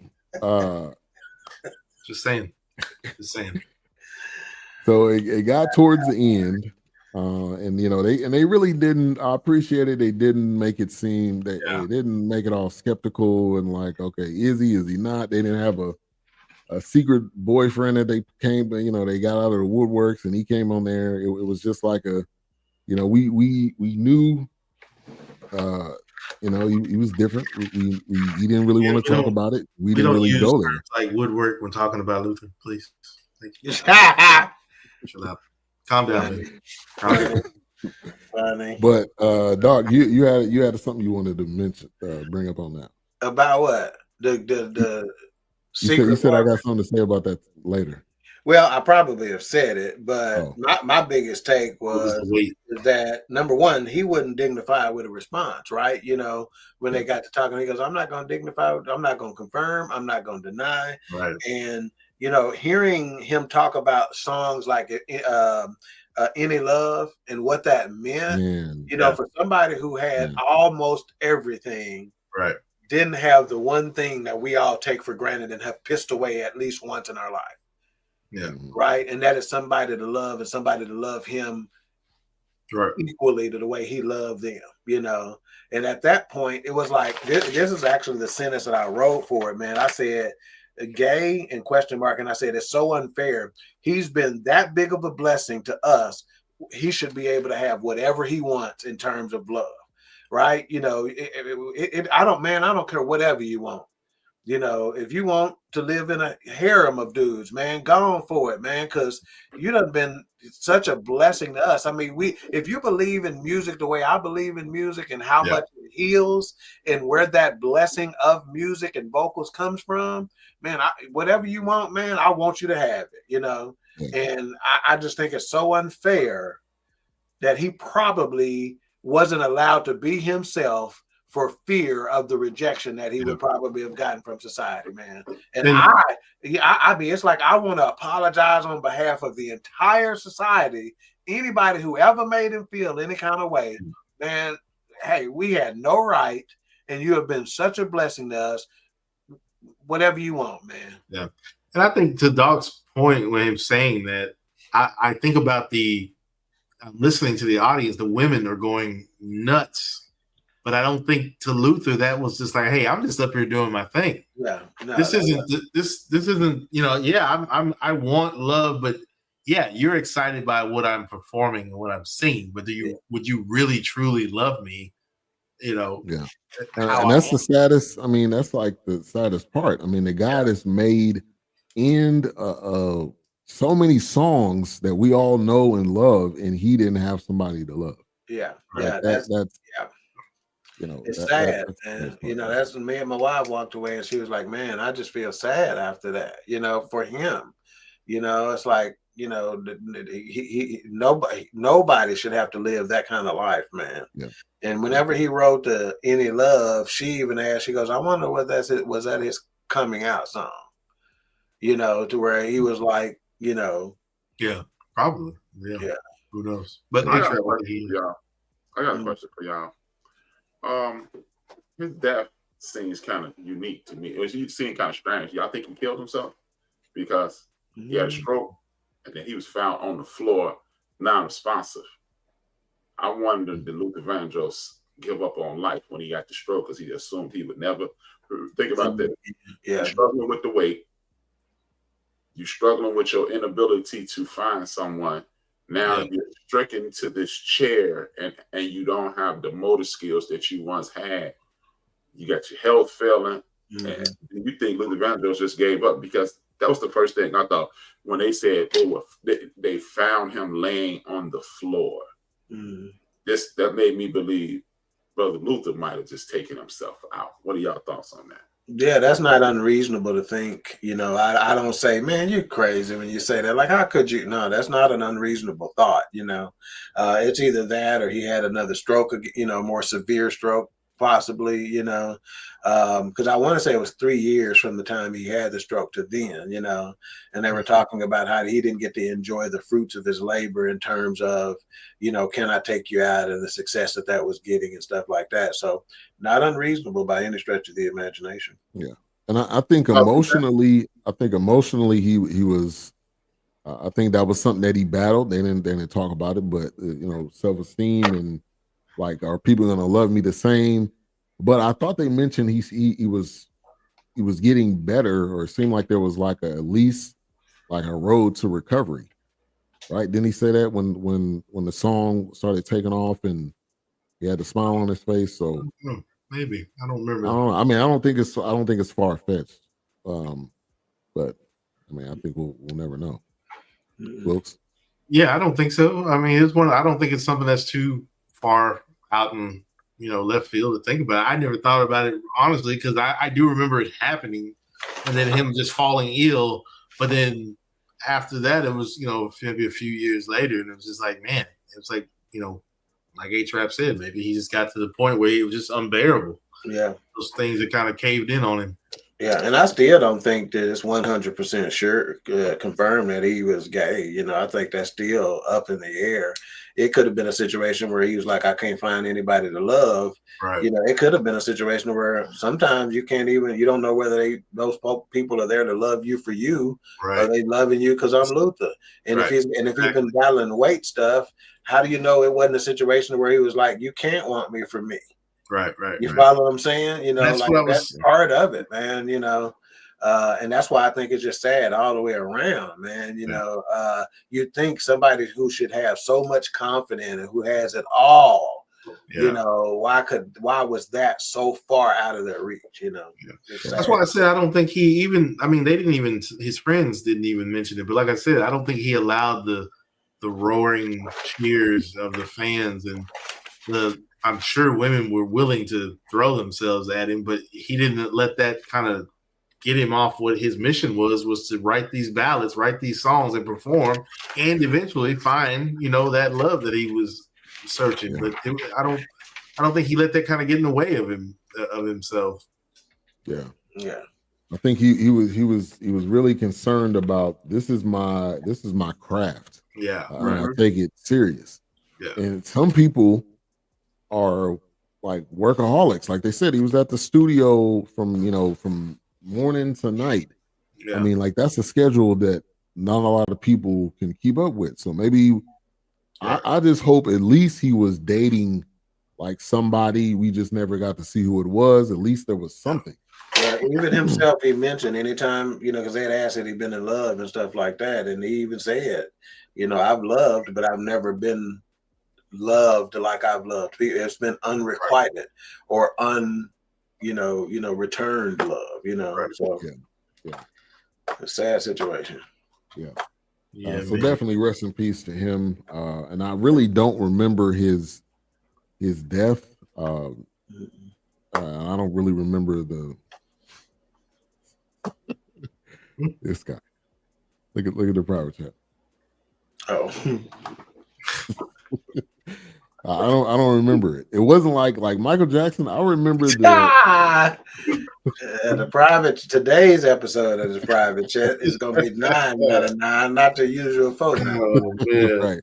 just saying. So it got towards the end, and you know they really didn't. I appreciate it. They didn't make it seem that they didn't make it all skeptical and like, okay, is he not? They didn't have a secret boyfriend that they came, but you know they got out of the woodworks and he came on there. It was just like a, you know, we knew. You know, he was different. We didn't really want to talk about it. We didn't really go there. Like woodwork when talking about Luther, please. Thank you. Chill out. Calm down. Funny. But Dawk, you had something you wanted to mention, bring up on that. About what? The you said I got something to say about that later. Well, I probably have said it, but my biggest take was that, number one, he wasn't dignified with a response, right? You know, when they got to talking, he goes, I'm not going to dignify, I'm not going to confirm, I'm not going to deny. Right. And, you know, hearing him talk about songs like Any Love and what that meant, you know, for somebody who had almost everything, right, didn't have the one thing that we all take for granted and have pissed away at least once in our life. Yeah. Right. And that is somebody to love and somebody to love him equally to the way he loved them, you know. And at that point, it was like, this is actually the sentence that I wrote for it, man. I said, gay and question mark. And I said, it's so unfair. He's been that big of a blessing to us. He should be able to have whatever he wants in terms of love. Right. You know, I don't care whatever you want. You know, if you want to live in a harem of dudes, man, go on for it, man, because you done been such a blessing to us. I mean, if you believe in music the way I believe in music and how much it heals and where that blessing of music and vocals comes from, man, whatever you want, man, I want you to have it, you know. And I just think it's so unfair that he probably wasn't allowed to be himself for fear of the rejection that he would probably have gotten from society, man. And it's like, I want to apologize on behalf of the entire society. Anybody who ever made him feel any kind of way, man, hey, we had no right, and you have been such a blessing to us. Whatever you want, man. Yeah. And I think to Dawk's point when him saying that, I think about listening to the audience, the women are going nuts. But I don't think to Luther that was just like, hey, I'm just up here doing my thing. Yeah, no, this isn't, yeah, I want love, but yeah, you're excited by what I'm performing and what I'm singing, but would you really truly love me? Yeah. And that's the saddest. I mean, that's like the saddest part. I mean, the guy that's made so many songs that we all know and love, and he didn't have somebody to love. Yeah, right? yeah, that's it's sad, man. That's when me and my wife walked away, and she was like, "Man, I just feel sad after that." For him, it's like, nobody should have to live that kind of life, man. Yeah. And whenever he wrote the "Any Love," she even asked, she goes, "I wonder what was that his coming out song?" To where he was like, yeah, probably, yeah. Who knows? But I got a question for y'all. His death seems kind of unique to me. It seemed kind of strange. Y'all think he killed himself because he had a stroke and then he was found on the floor, non-responsive? I wonder, did Luther Vandross give up on life when he got the stroke because he assumed he would never? Think about that. Yeah. You're struggling with the weight. You're struggling with your inability to find someone. Now you're stricken to this chair and you don't have the motor skills that you once had. You got your health failing. And you think Luther Vandross just gave up? Because that was the first thing I thought when they said they found him laying on the floor. That made me believe Brother Luther might have just taken himself out. What are y'all thoughts on that? Yeah, that's not unreasonable to think. I don't say, man, you're crazy when you say that. Like, how could you? No, that's not an unreasonable thought. It's either that or he had another stroke, more severe stroke, possibly, because I want to say it was 3 years from the time he had the stroke to then, and they were talking about how he didn't get to enjoy the fruits of his labor in terms of, can I take you out, and the success that was getting and stuff like that. So not unreasonable by any stretch of the imagination. Yeah. And I think emotionally, he was, I think that was something that he battled. They didn't talk about it, but self-esteem and like, are people going to love me the same? But I thought they mentioned he was getting better, or it seemed like there was like at least like a road to recovery, right? Didn't he say that when the song started taking off and he had the smile on his face? So maybe I don't remember. I don't think it's far fetched, but I mean I think we'll never know. Wilks? Yeah, I don't think so. I mean, I don't think it's something that's too far out in left field to think about. I never thought about it honestly, because I do remember it happening and then him just falling ill. But then after that, it was maybe a few years later, and it was just like, man, it was like like HRap said, maybe he just got to the point where it was just unbearable. Yeah, those things that kind of caved in on him. Yeah, and I still don't think that it's 100% sure confirmed that he was gay. I think that's still up in the air. It could have been a situation where he was like, I can't find anybody to love. Right. It could have been a situation where sometimes you don't know whether those people are there to love you for you, right, or they loving you because I'm Luther. And right. if he's been battling weight stuff, how do you know it wasn't a situation where he was like, you can't want me for me? Right. You follow what I'm saying? That's part of it, man. And that's why I think it's just sad all the way around, man. You'd think somebody who should have so much confidence and who has it all, why was that so far out of their reach? That's why I said I don't think his friends didn't even mention it. But like I said, I don't think he allowed the roaring cheers of the fans, and I'm sure women were willing to throw themselves at him, but he didn't let that kind of get him off what his mission was to write these ballads, write these songs, and perform, and eventually find, that love that he was searching. But I don't think he let that kind of get in the way of himself. Yeah. Yeah. I think he was really concerned about this is my craft. Yeah. I take it serious. Yeah. And some people are like workaholics. Like they said, he was at the studio from morning to night. I mean, like that's a schedule that not a lot of people can keep up with. So maybe I just hope at least he was dating like somebody we just never got to see who it was. At least there was something. Yeah, even himself, he mentioned anytime, because they had asked if he'd been in love and stuff like that. And he even said, I've loved, but I've never been loved like I've loved. It's been unrequited or returned love, So a sad situation. Yeah. So definitely rest in peace to him. And I really don't remember his death. I don't really remember this guy. Look at the private chat. Oh. I don't remember it. It wasn't like Michael Jackson. I remember the today's episode of the private chat is gonna be 9 out of 9, not the usual folks. Right.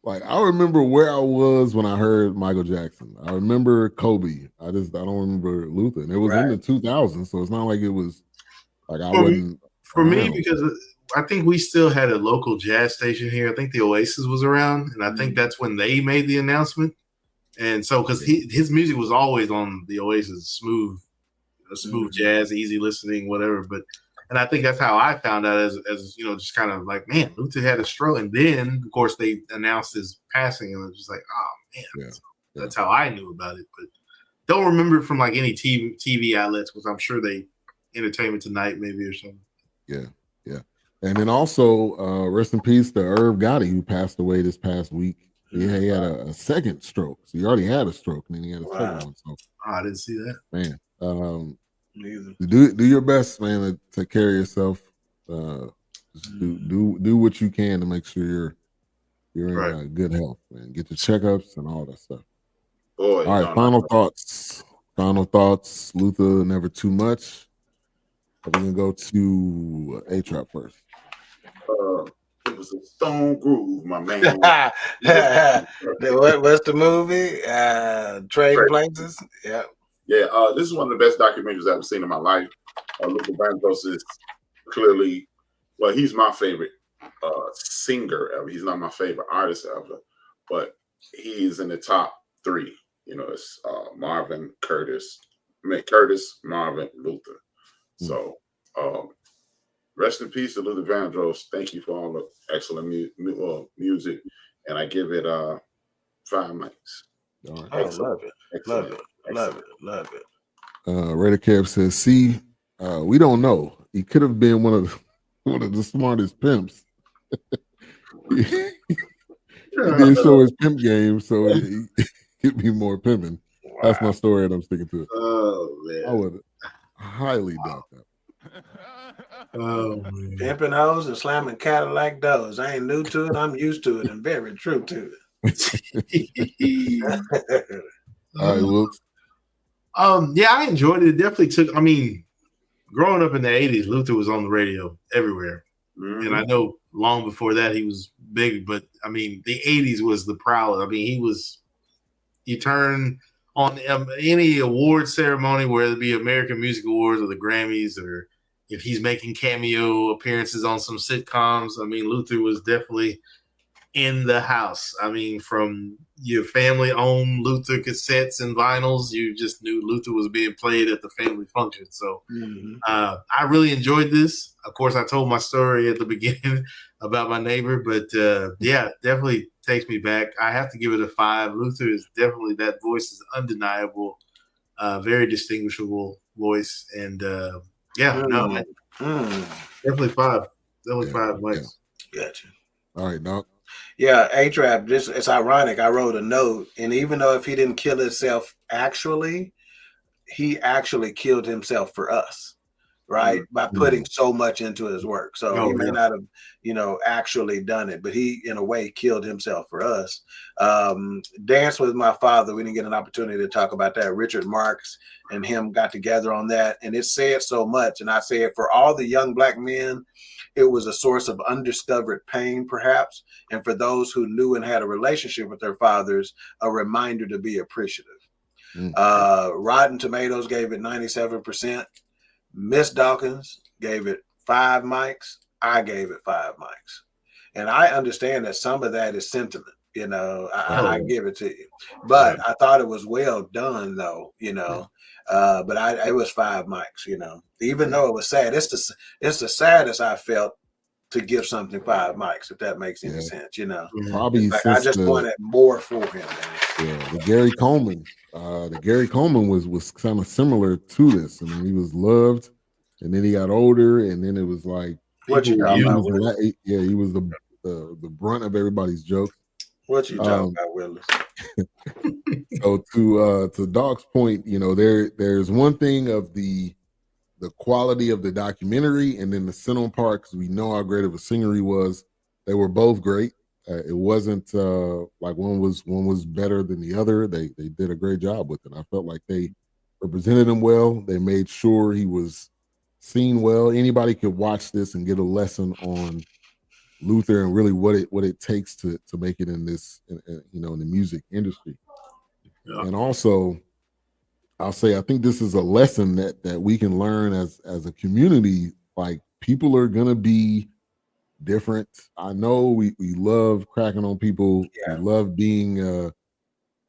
Like I remember where I was when I heard Michael Jackson. I remember Kobe. I don't remember Luther. And it was in the 2000s, so it's not like it was like I wasn't for me because I think we still had a local jazz station here. I think the Oasis was around, and I think that's when they made the announcement. And so, because his music was always on the Oasis, smooth jazz, easy listening, whatever. And I think that's how I found out as just kind of like, man, Luther had a stroke, and then of course they announced his passing, and it was just like, oh man, that's how I knew about it. But don't remember it from like any TV outlets, because I'm sure they Entertainment Tonight maybe or something. Yeah. And then also, rest in peace to Irv Gotti, who passed away this past week. He had a second stroke. So he already had a stroke, and then he had a second one. So I didn't see that. Man, do your best, man, to take care of yourself. Just do what you can to make sure you're in good health, man. Get your checkups and all that stuff. Boy, all right, final thoughts. Luther, never too much. We're gonna go to HRap first. It was a stone groove, my man. What's the movie? Trading Places. Yeah. This is one of the best documentaries I've ever seen in my life. Luther Vandross is clearly, he's my favorite singer ever. He's not my favorite artist ever, but he's in the top 3. It's Marvin, Curtis, Marvin, Luther. So, rest in peace to Luther Vandross. Thank you for all the excellent music, and I give it 5 mics. All right. I love it. Love it. Raider Kev says, "See, we don't know. He could have been one of the smartest pimps. He didn't show his pimp game, so he'd be more pimping." Wow. That's my story, and I'm sticking to it. Oh man, I would highly doubt that. Oh, man. Pimping hoes and slamming Cadillac doors. I ain't new to it. I'm used to it and very true to it. All right, Wilks. I enjoyed it. It definitely took. I mean, growing up in the '80s, Luther was on the radio everywhere, and I know long before that he was big. But I mean, the '80s was the prowl. I mean, you turn on any award ceremony, whether it be American Music Awards or the Grammys, or if he's making cameo appearances on some sitcoms. I mean, Luther was definitely in the house. I mean, from your family-owned Luther cassettes and vinyls, you just knew Luther was being played at the family function. So I really enjoyed this. Of course, I told my story at the beginning about my neighbor, but definitely takes me back. I have to give it a 5. Luther is definitely, that voice is undeniable, very distinguishable voice. And definitely 5. Definitely 5 mics. Gotcha. All right, Dawk. Yeah, HRap, it's ironic. I wrote a note, and even though if he didn't kill himself actually, he actually killed himself for us, right? By putting so much into his work. So he may not have, actually done it, but he, in a way, killed himself for us. Dance with My Father, we didn't get an opportunity to talk about that. Richard Marx and him got together on that, and it said so much. And I say it for all the young Black men, it was a source of undiscovered pain, perhaps. And for those who knew and had a relationship with their fathers, a reminder to be appreciative. Rotten Tomatoes gave it 97%. Miss Dawkins gave it 5 mics, I gave it 5 mics. And I understand that some of that is sentiment, you know, I give it to you. But I thought it was well done, though, you know. But it was 5 mics, you know, even though it was sad. It's the saddest I felt to give something 5 mics, if that makes any sense, you know. Probably like I just wanted more for him. Yeah, the Gary Coleman was kind of similar to this. I mean, he was loved, and then he got older, and then it was like, what you talking about? He was the brunt of everybody's jokes. What you talking about, Willis? So to Dawk's point, you know, there's one thing of the quality of the documentary, and then the cinema part, because we know how great of a singer he was. They were both great. It wasn't like one was better than the other. They did a great job with it. I felt like they represented him well. They made sure he was seen well. Anybody could watch this and get a lesson on Luther and really what it takes to make it in this, you know, in the music industry. Yeah. And also, I'll say I think this is a lesson that we can learn as a community. Like, people are gonna be different. I know we love cracking on people. Yeah. We love being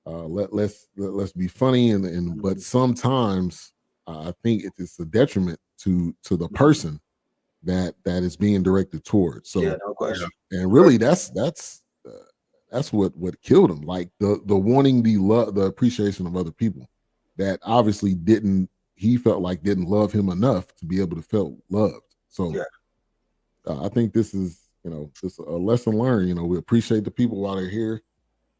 let's be funny and but sometimes I think it's a detriment to the person that is being directed towards. So no question. And really that's what killed him. Like the wanting the love, the appreciation of other people that obviously he felt like didn't love him enough to be able to feel loved. So I think this is, you know, just a lesson learned. You know, we appreciate the people while they're here.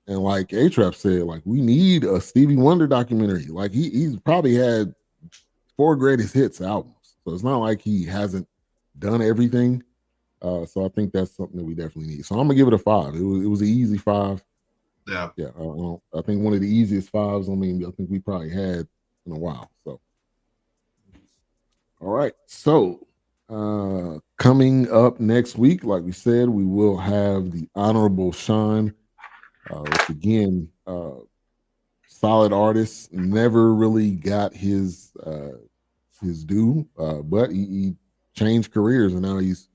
And like HRap said, like, we need a Stevie Wonder documentary. Like he's probably had 4 greatest hits albums. So it's not like he hasn't done everything. So I think that's something that we definitely need. So I'm gonna give it a 5. It was an easy 5. Yeah. Yeah. I think one of the easiest 5s. I mean, I think we probably had in a while. So all right. So coming up next week, like we said, we will have the Honorable Sean, which again, solid artist, never really got his due, but he changed careers and now he's,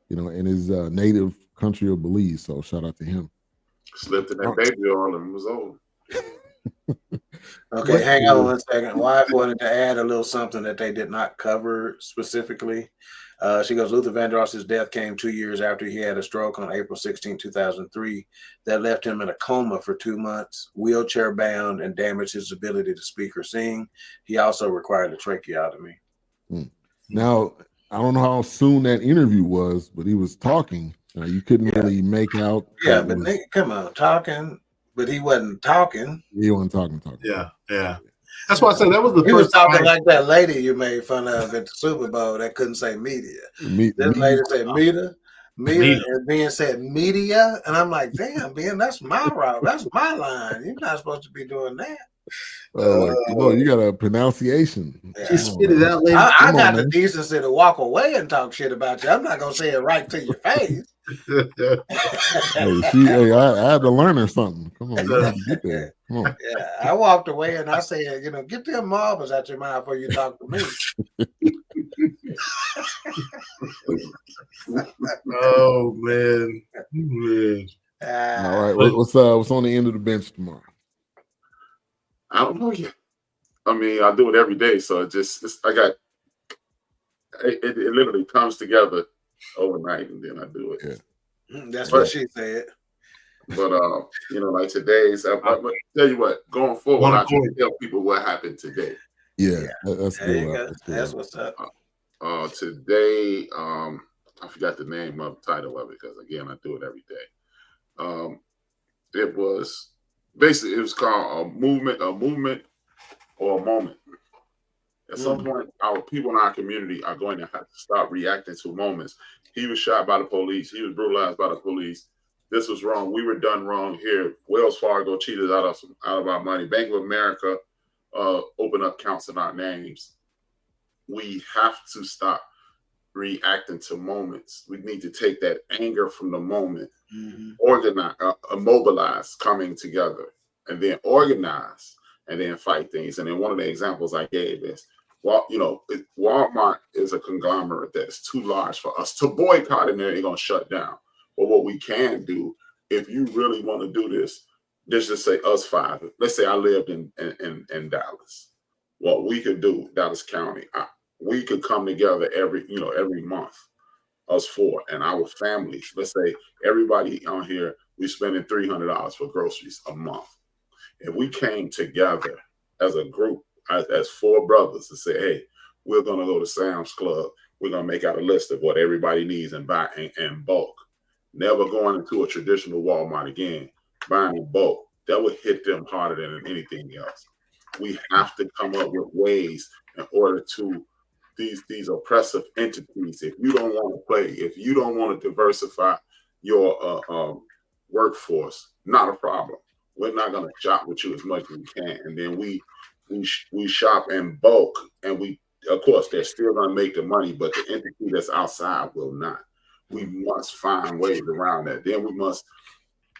you know, in his native country of Belize. So shout out to him. Slipped in that baby on him, was old. Okay, hang on 1 second. Wife wanted to add a little something that they did not cover specifically. She goes, Luther Vandross's death came 2 years after he had a stroke on April 16, 2003, that left him in a coma for 2 months, wheelchair bound, and damaged his ability to speak or sing. He also required a tracheotomy. Now, I don't know how soon that interview was, but he was talking. You couldn't really make out. Yeah, but nigga, come on, talking, but he wasn't talking. He wasn't talking. Yeah. That's why I said that was the he first was talking time. like that lady you made fun of at the Super Bowl that couldn't say media. This lady said media, and Ben said media, and I'm like, damn, Ben, that's my route. That's my line. You're not supposed to be doing that. You got a pronunciation. Yeah. She spit it out later. I got the decency to walk away and talk shit about you. I'm not gonna say it right to your face. I had to learn her something. Come on, you got to get there. Come on. Yeah, I walked away and I said, you know, get them marbles out your mouth before you talk to me. Oh man. All right, what's on the end of the bench tomorrow? I don't know yet. I mean, I do it every day, so it literally comes together overnight, and then I do it. Yeah. That's what she said. But you know, like today's, I'm tell you what, going forward, I can tell people what happened today. Yeah. That's good. That's what's up. Today, I forgot the name of the title of it because again, I do it every day. It was basically, it was called a movement or a moment. At some point, our people in our community are going to have to stop reacting to moments. He was shot by the police. He was brutalized by the police. This was wrong. We were done wrong here. Wells Fargo cheated out of our money. Bank of America opened up accounts in our names. We have to stop reacting to moments. We need to take that anger from the moment, organize, mobilize, coming together, and then organize, and then fight things. And then one of the examples I gave is Well, Walmart is a conglomerate that's too large for us to boycott, and they're going to shut down. But what we can do, if you really want to do this, let's just say us five. Let's say I lived in Dallas. What we could do, Dallas County, we could come together every month, us four and our families. Let's say everybody on here, we're spending $300 for groceries a month. If we came together as a group, as four brothers, to say, hey, we're going to go to Sam's Club. We're going to make out a list of what everybody needs and buy in bulk. Never going into a traditional Walmart again, buying in bulk. That would hit them harder than anything else. We have to come up with ways in order to these oppressive entities. If you don't want to play, if you don't want to diversify your workforce, not a problem. We're not going to shop with you as much as we can. And then we shop in bulk, and of course, they're still going to make the money, but the entity that's outside will not. We must find ways around that. Then we must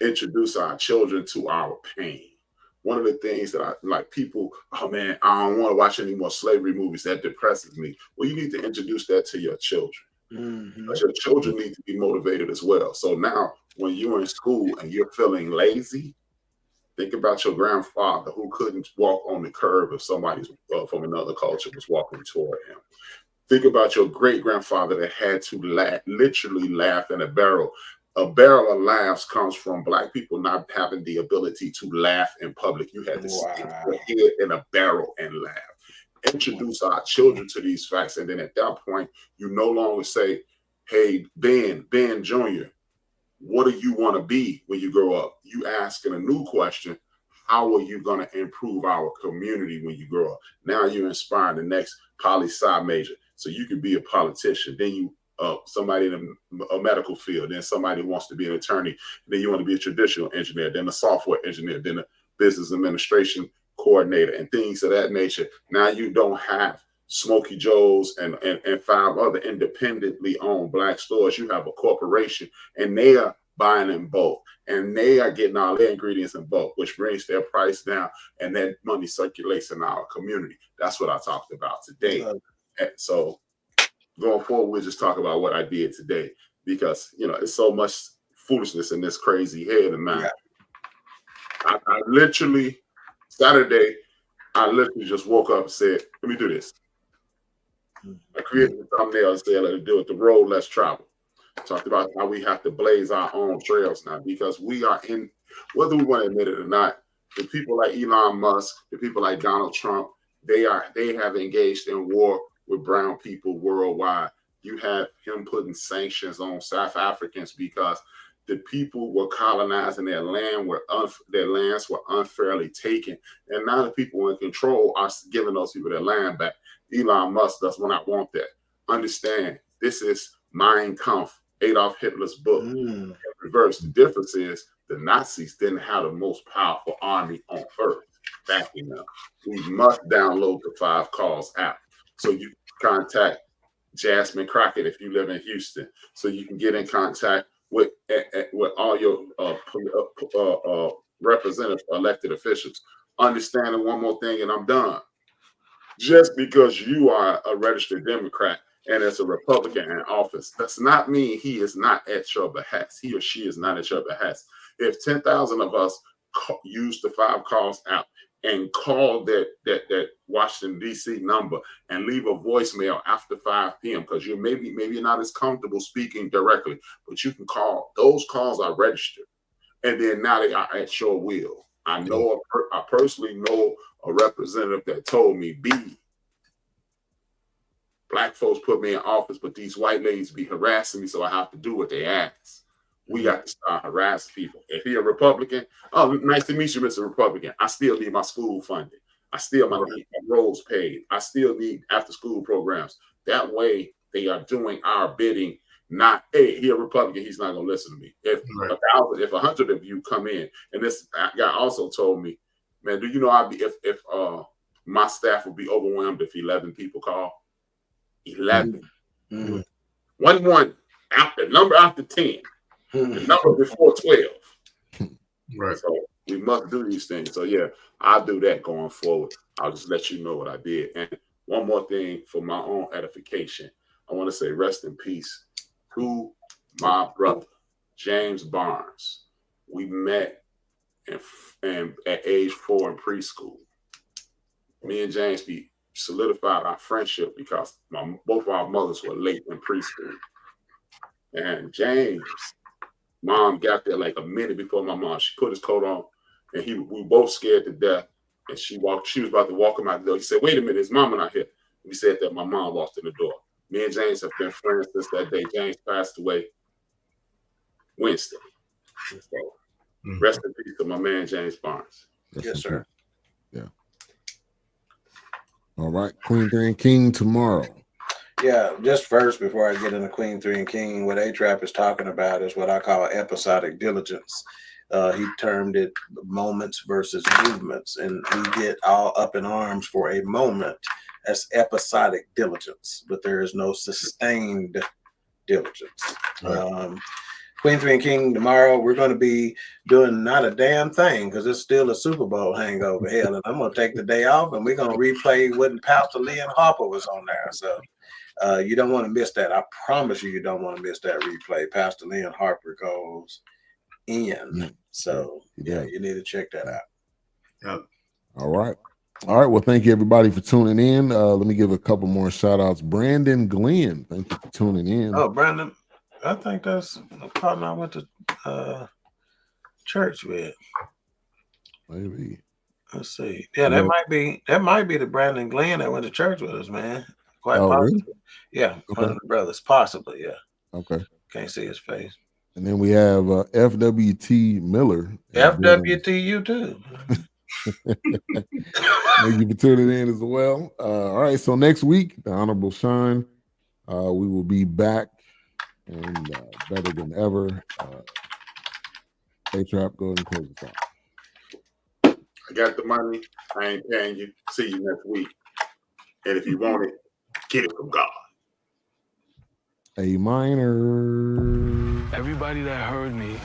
introduce our children to our pain. One of the things that I like, people, oh man, I don't want to watch any more slavery movies. That depresses me. Well, you need to introduce that to your children. Mm-hmm. But your children need to be motivated as well. So now when you're in school and you're feeling lazy, think about your grandfather who couldn't walk on the curb if somebody from another culture was walking toward him. Think about your great-grandfather that had to literally laugh in a barrel. A barrel of laughs comes from Black people not having the ability to laugh in public. You had to stick your head in a barrel and laugh. Introduce our children to these facts, and then at that point, you no longer say, hey, Ben Jr., what do you want to be when you grow up? You asking a new question, how are you going to improve our community when you grow up? Now you're inspiring the next poli-sci major, so you can be a politician. Then you somebody in a medical field, then somebody wants to be an attorney, then you want to be a traditional engineer, then a software engineer, then a business administration coordinator, and things of that nature. Now you don't have Smokey Joe's and 5 other independently owned Black stores. You have a corporation, and they are buying in bulk, and they are getting all their ingredients in bulk, which brings their price down, and that money circulates in our community. That's what I talked about today. And so going forward, we'll just talk about what I did today, because it's so much foolishness in this crazy head of mine. Yeah. I literally Saturday, I literally just woke up and said, let me do this. I created a thumbnail and said, let's do it. The road less traveled. Talked about how we have to blaze our own trails now, because we are in, whether we want to admit it or not, the people like Elon Musk, the people like Donald Trump, they have engaged in war with brown people worldwide. You have him putting sanctions on South Africans because the people were colonizing their land, their lands were unfairly taken, and now the people in control are giving those people their land back. Elon Musk does not want that. Understand, this is Mein Kampf, Adolf Hitler's book. In reverse, the difference is the Nazis didn't have the most powerful army on earth backing them. We must download the 5 Calls app so you can contact Jasmine Crockett if you live in Houston, so you can get in contact with all your representative elected officials. Understanding one more thing, and I'm done. Just because you are a registered Democrat and as a Republican in office, does not mean he is not at your behest. He or she is not at your behest. If 10,000 of us use the 5 Calls app and call that Washington, D.C. number and leave a voicemail after 5 p.m. because you're maybe not as comfortable speaking directly, but you can call. Those calls are registered, and then now they are at your will. I personally know a representative that told me, Black folks put me in office, but these white ladies be harassing me, so I have to do what they ask. We got to start harassing people. If he a Republican, oh, nice to meet you, Mr. Republican. I still need my school funded. I still need my roads paid. I still need after-school programs. That way, they are doing our bidding. Not, hey, he a Republican, he's not going to listen to me. If 100 of you come in, and this guy also told me, man, do you know if my staff would be overwhelmed if 11 people call? 11. Mm-hmm. One after number after 10. The number before 12. Right. So we must do these things. So yeah, I'll do that going forward. I'll just let you know what I did. And one more thing for my own edification. I want to say rest in peace to my brother, James Barnes. We met and at age 4 in preschool. Me and James solidified our friendship because both of our mothers were late in preschool. And James' mom got there like a minute before my mom. She put his coat on, and we were both scared to death. And she was about to walk him out the door. He said, "Wait a minute, his mama not here." We said that my mom walked in the door. Me and James have been friends since that day. James passed away Wednesday. So rest in peace to my man, James Barnes. Yes, sir. Yeah. All right, Queen 3 and King tomorrow. Yeah, just first, before I get into Queen 3 and King, what HRap is talking about is what I call episodic diligence. He termed it moments versus movements, and we get all up in arms for a moment. That's episodic diligence, but there is no sustained diligence. Right. Queen 3 and King tomorrow, we're going to be doing not a damn thing because it's still a Super Bowl hangover. Hell, and I'm going to take the day off, and we're going to replay when Pastor Lee and Harper was on there. So you don't want to miss that. I promise you don't want to miss that replay. Pastor Lee and Harper goes in. So yeah, you need to check that out. Yep. All right. Well, thank you everybody for tuning in. Let me give a couple more shout outs. Brandon Glenn, thank you for tuning in. Oh, Brandon, I think that's a partner I went to church with. Maybe. Let's see. Yeah, that might be the Brandon Glenn that went to church with us, man. Quite possibly. Really? Yeah, one of the brothers, possibly. Yeah. Okay. Can't see his face. And then we have FWT Miller. FWTU too. Thank you for tuning in as well. All right, so next week, the Honorable Shine, we will be back and better than ever. HRap, go ahead and close this out. I got the money. I ain't paying you. See you next week. And if you want it, get it from God. A minor. Everybody that heard me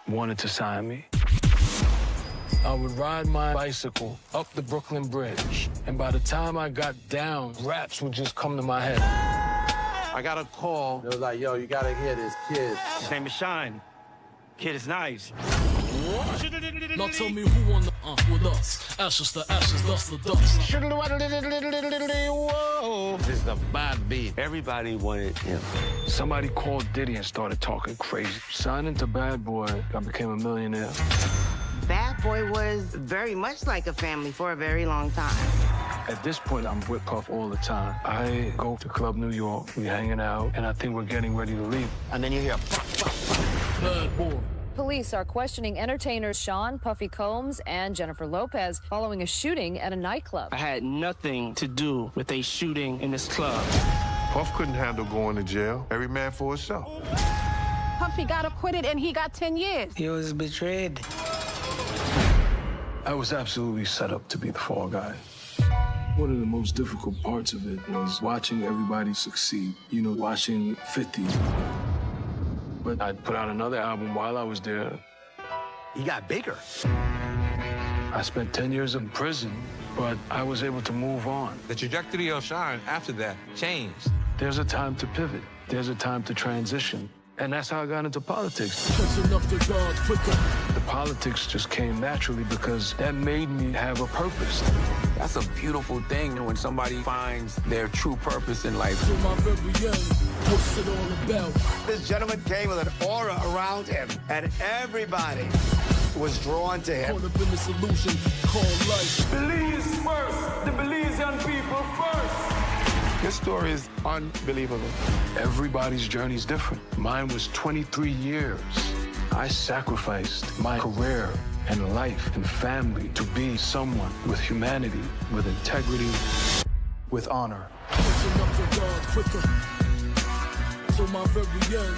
wanted to sign me. I would ride my bicycle up the Brooklyn Bridge, and by the time I got down, raps would just come to my head. I got a call. It was like, yo, you gotta hear this kid. His name is Shine. Kid is nice. Now tell me who on the with us. Ashes to ashes, dust to dust. This is a bad beat. Everybody wanted him. Somebody called Diddy and started talking crazy. Signing to Bad Boy, I became a millionaire. Bad Boy was very much like a family for a very long time. At this point, I'm with Puff all the time. I go to Club New York, we hanging out, and I think we're getting ready to leave. And then you hear Bad Boy. Police are questioning entertainers Sean Puffy Combs and Jennifer Lopez following a shooting at a nightclub. I had nothing to do with a shooting in this club. Puff couldn't handle going to jail. Every man for himself. Puffy got acquitted and he got 10 years. He was betrayed. I was absolutely set up to be the fall guy. One of the most difficult parts of it was watching everybody succeed. You know, watching 50. But I put out another album while I was there. He got bigger. I spent 10 years in prison, but I was able to move on. The trajectory of Shine after that changed. There's a time to pivot. There's a time to transition. And that's how I got into politics. The politics just came naturally because that made me have a purpose. That's a beautiful thing when somebody finds their true purpose in life. What's it all about? This gentleman came with an aura around him, and everybody was drawn to him. Belize first. The Belizean people first. This story is unbelievable. Everybody's journey is different. Mine was 23 years. I sacrificed my career and life and family to be someone with humanity, with integrity, with honor. Pushing up the guard quicker. To my very end.